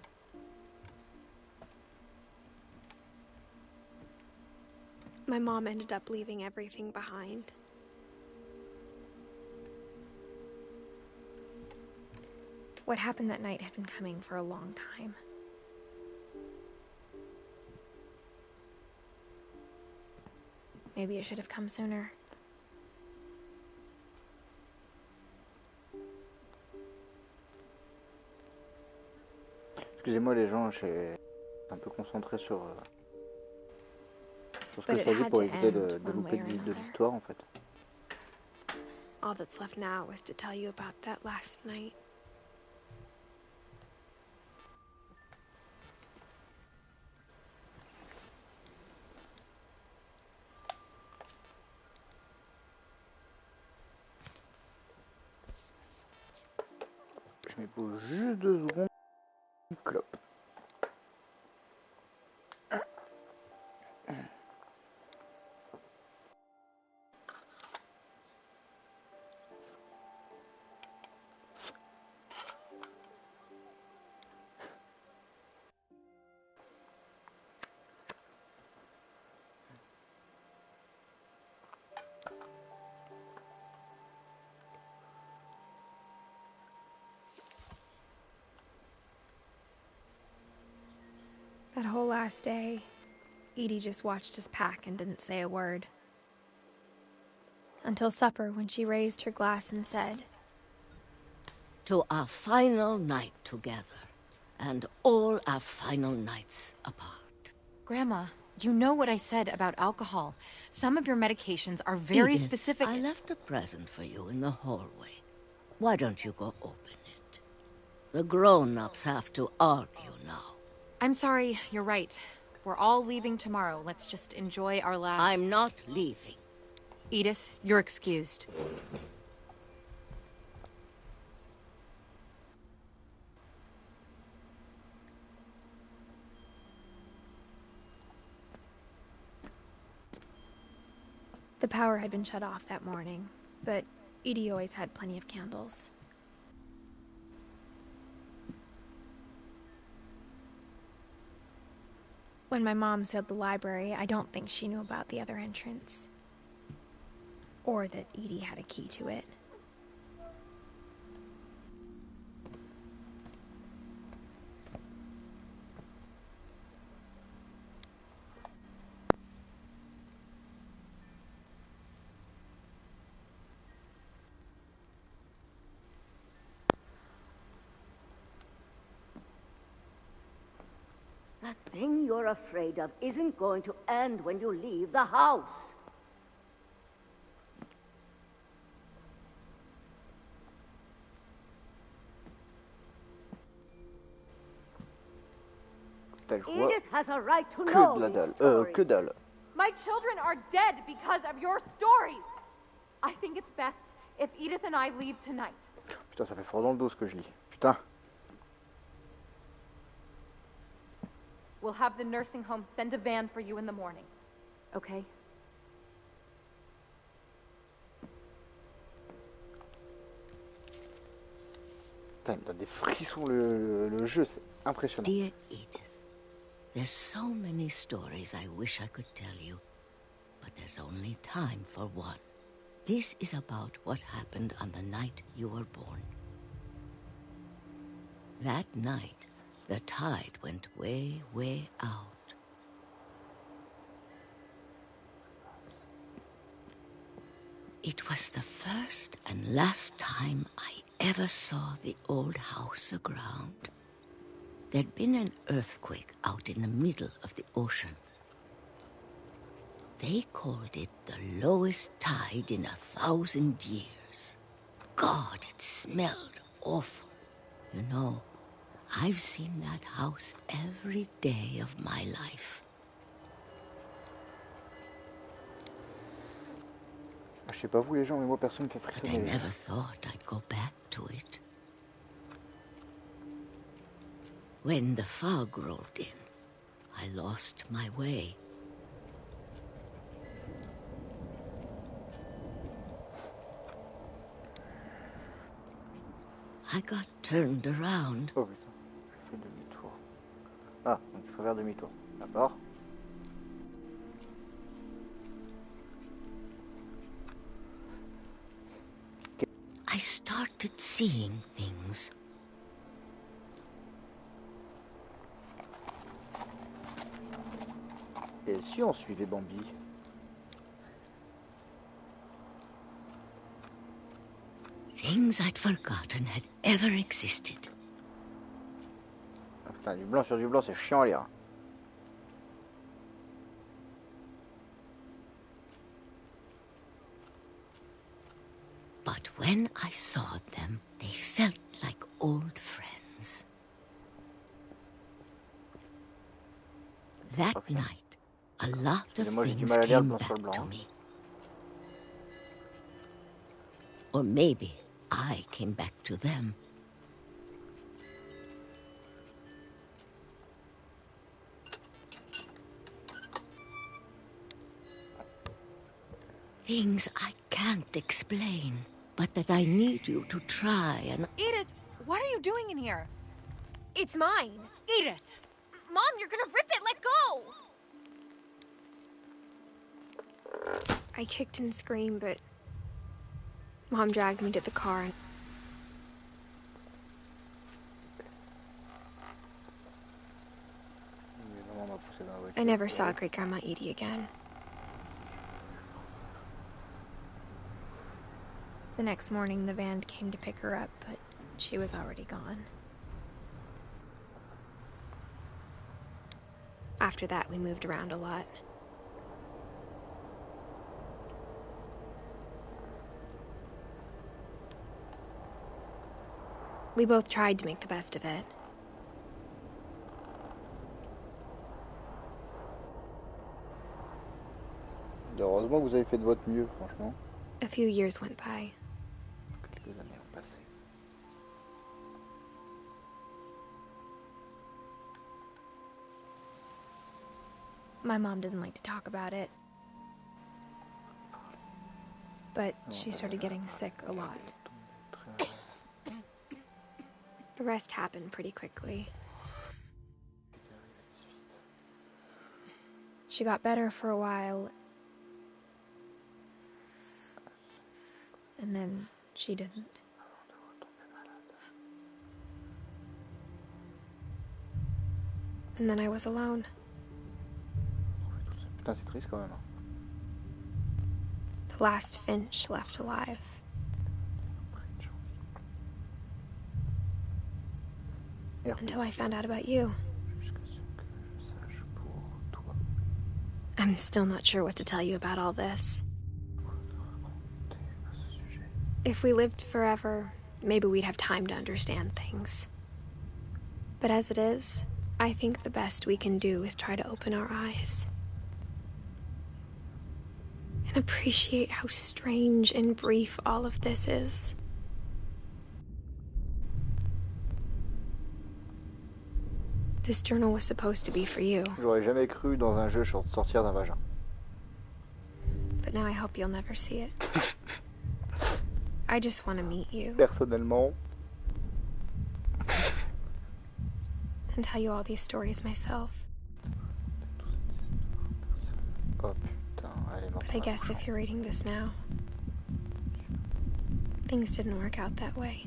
My mom ended up leaving everything behind. What happened that night had been coming for a long time. Maybe it should have come sooner. Excusez-moi les gens, je suis un peu concentré sur ce que ça dit pour éviter de louper de l'histoire en fait. All that's left now is to tell you about that last night. Je m'épose juste 2 secondes. Une clope. That whole last day, Edie just watched us pack and didn't say a word. Until supper, when she raised her glass and said, "To our final night together, and all our final nights apart." Grandma, you know what I said about alcohol. Some of your medications are very Edith, specific. I left a present for you in the hallway. Why don't you go open it? The grown-ups have to argue now. I'm sorry, you're right. We're all leaving tomorrow. Let's just enjoy our last... I'm not leaving. Edith, you're excused. The power had been shut off that morning, but Edie always had plenty of candles. When my mom sealed the library, I don't think she knew about the other entrance. Or that Edie had a key to it. That thing you're afraid of isn't going to end when you leave the house. Edith has a right to know these stories. Que dalle. My children are dead because of your stories. I think it's best if Edith and I leave tonight. Putain, ça fait froid dans le dos ce que je lis. Putain. We'll have the nursing home send a van for you in the morning. Okay? Putain, il me donne des frissons le jeu, c'est impressionnant. Dear Edith, there's so many stories I wish I could tell you, but there's only time for one. This is about what happened on the night you were born. That night, the tide went way, way out. It was the first and last time I ever saw the old house aground. There'd been an earthquake out in the middle of the ocean. They called it the lowest tide in 1,000 years. God, it smelled awful. You know, I've seen that house every day of my life. Je sais pas vous les gens, mais moi personne me fait But I frissonner. never thought I'd go back to it. When the fog rolled in, I lost my way. I got turned around. Oh putain, je fais demi-tour. Ah, donc il faut faire demi-tour. D'accord. I started seeing things. Et si on suivait Bambi? Things I'd forgotten had ever existed. Ah, putain, du blanc sur du blanc, c'est chiant à lire. But when I saw them, they felt like old friends. That night, a lot of things came back to me. Or maybe I came back to them. Things I can't explain, but that I need you to try and... Edith, what are you doing in here? It's mine. Edith! Mom, you're gonna rip it! Let go! I kicked and screamed, but Mom dragged me to the car and... I never saw Great-Grandma Edie again. The next morning, the van came to pick her up, but she was already gone. After that, we moved around a lot. We both tried to make the best of it. Heureusement que vous avez fait de votre mieux, franchement. A few years went by. Quelques années ont passé. My mom didn't like to talk about it. But she started getting sick a lot. The rest happened pretty quickly. She got better for a while, and then she didn't. And then I was alone. Putain, c'est triste quand même. The last Finch left alive. Until I found out about you. I'm still not sure what to tell you about all this. If we lived forever, maybe we'd have time to understand things. But as it is, I think the best we can do is try to open our eyes. And appreciate how strange and brief all of this is. This journal was supposed to be for you. J'aurais jamais cru dans un jeu sortir d'un vagin. But now I hope you'll never see it. I just want to meet you. Personnellement. And tell you all these stories myself. Oh putain, allez, But I guess if you're reading this now, things didn't work out that way.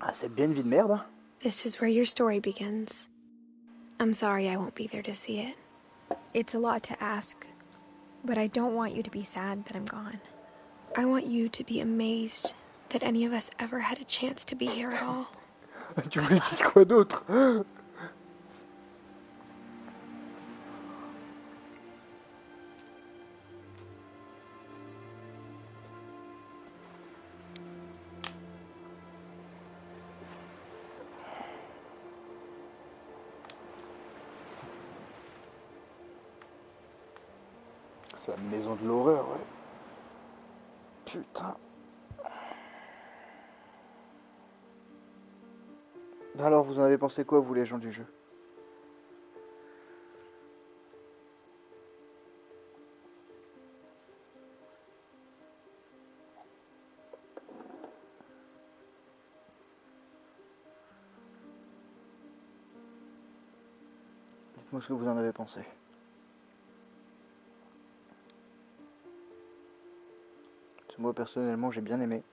Ah, c'est bien une vie de merde. Hein. This is where your story begins. I'm sorry I won't be there to see it. It's a lot to ask, but I don't want you to be sad that I'm gone. I want you to be amazed that any of us ever had a chance to be here at all. Tu voulais dire quoi d'autre? C'est la maison de l'horreur, ouais. Putain. Alors, vous en avez pensé quoi, vous, les gens du jeu? Dites-moi ce que vous en avez pensé. Moi, personnellement, j'ai bien aimé.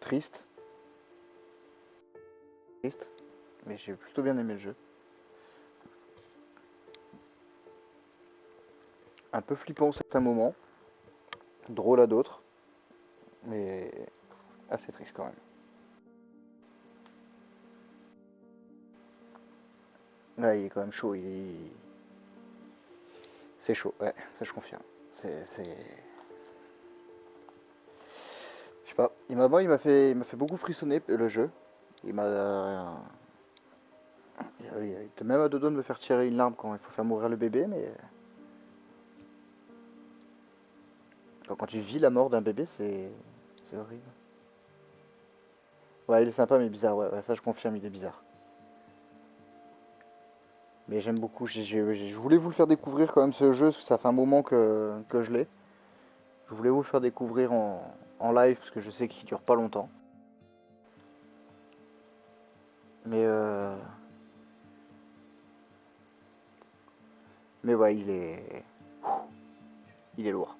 Triste. Triste. Mais j'ai plutôt bien aimé le jeu. Un peu flippant à certains moments. Drôle à d'autres. Mais assez triste quand même. Là, il est quand même chaud. C'est chaud, ouais, ça je confirme. C'est... Je sais pas. Il m'a fait beaucoup frissonner le jeu. Il était même à deux doigts de me faire tirer une larme quand il faut faire mourir le bébé, mais quand tu vis la mort d'un bébé, c'est horrible. Ouais, il est sympa mais bizarre. Ouais, ça je confirme, il est bizarre. Mais j'aime beaucoup. Je voulais vous le faire découvrir quand même ce jeu, parce que ça fait un moment que je l'ai. Je voulais vous le faire découvrir en live, parce que je sais qu'il dure pas longtemps. Mais ouais, il est lourd.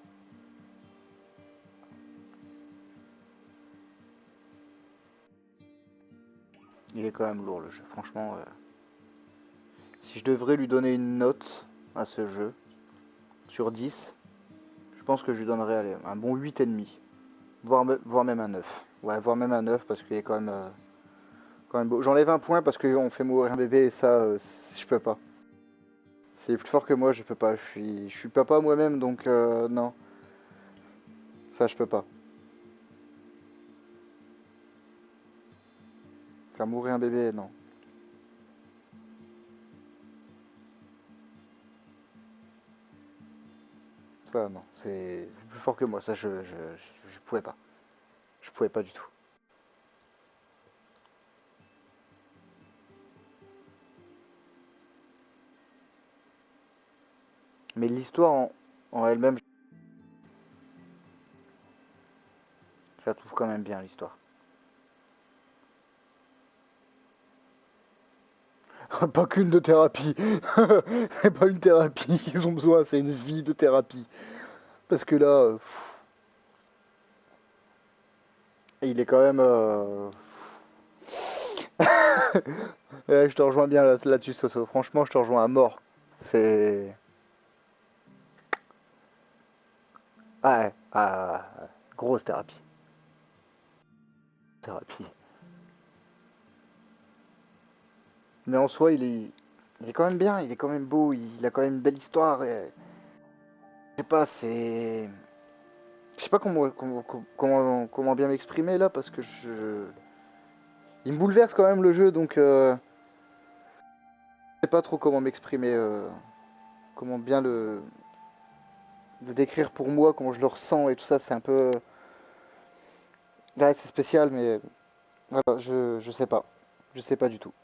Il est quand même lourd le jeu, franchement. Si je devrais lui donner une note à ce jeu, sur 10, je pense que je lui donnerais allez, un bon 8,5. Voire même un 9. Ouais, voire même un 9 parce qu'il est quand même beau. J'enlève un point parce qu'on fait mourir un bébé et ça, je peux pas. C'est plus fort que moi, je peux pas. Je suis papa moi-même donc non. Ça, je peux pas. Faire mourir un bébé, non. Ça, non. C'est plus fort que moi. Ça, je pouvais pas. Je pouvais pas du tout. Mais l'histoire en elle-même, je la trouve quand même bien, l'histoire. Pas qu'une de thérapie. C'est pas une thérapie qu'ils ont besoin, c'est une vie de thérapie. Parce que là, il est quand même... Ouais, je te rejoins bien là-dessus, Soso. Franchement, je te rejoins à mort. C'est... Ouais, grosse thérapie. Thérapie. Mais en soi, il est quand même bien, il est quand même beau, il a quand même une belle histoire. Et... Je sais pas, c'est... Je sais pas comment bien m'exprimer là, parce que il me bouleverse quand même le jeu, donc... Je sais pas trop comment m'exprimer, comment bien le décrire pour moi, comment je le ressens et tout ça, c'est un peu... Ouais, c'est spécial, mais... Voilà, je sais pas. Je sais pas du tout.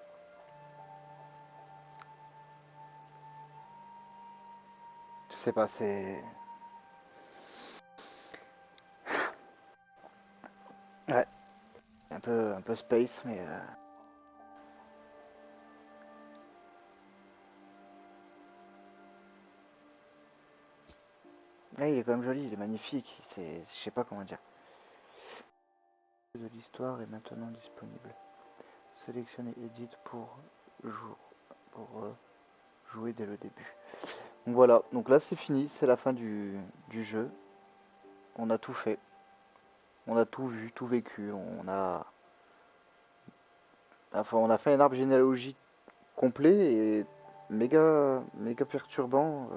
Je sais pas, c'est... Ouais, un peu space, mais... Ouais, il est quand même joli, il est magnifique, c'est... Je sais pas comment dire. De l'histoire est maintenant disponible. Sélectionnez Edith pour jouer dès le début. Donc voilà, donc là c'est fini, c'est la fin du jeu. On a tout fait. On a tout vu, tout vécu, on a fait un arbre généalogique complet et méga perturbant.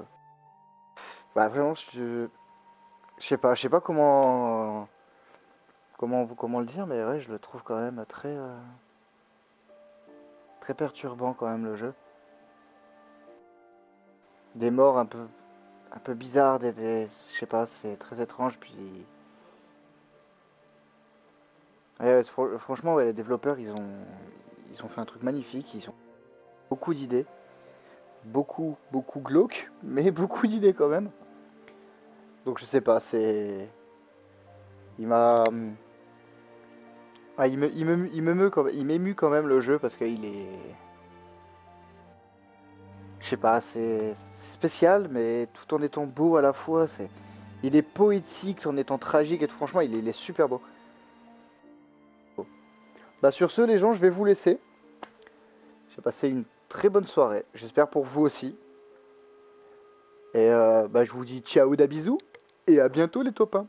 Bah vraiment, je sais pas comment le dire, mais ouais, je le trouve quand même très perturbant quand même le jeu. Des morts un peu bizarres, je sais pas, c'est très étrange puis. Ouais, franchement, ouais, les développeurs ils ont fait un truc magnifique, ils ont beaucoup d'idées, beaucoup glauques, mais beaucoup d'idées quand même. Donc je sais pas, c'est... Il m'a... Ah, il m'émue quand même le jeu parce qu'il est... Je sais pas, c'est spécial, mais tout en étant beau à la fois, il est poétique tout en étant tragique, et franchement, il est super beau. Bah sur ce, les gens, je vais vous laisser. J'ai passé une très bonne soirée, j'espère pour vous aussi. Et bah je vous dis ciao da bisous, et à bientôt les copains.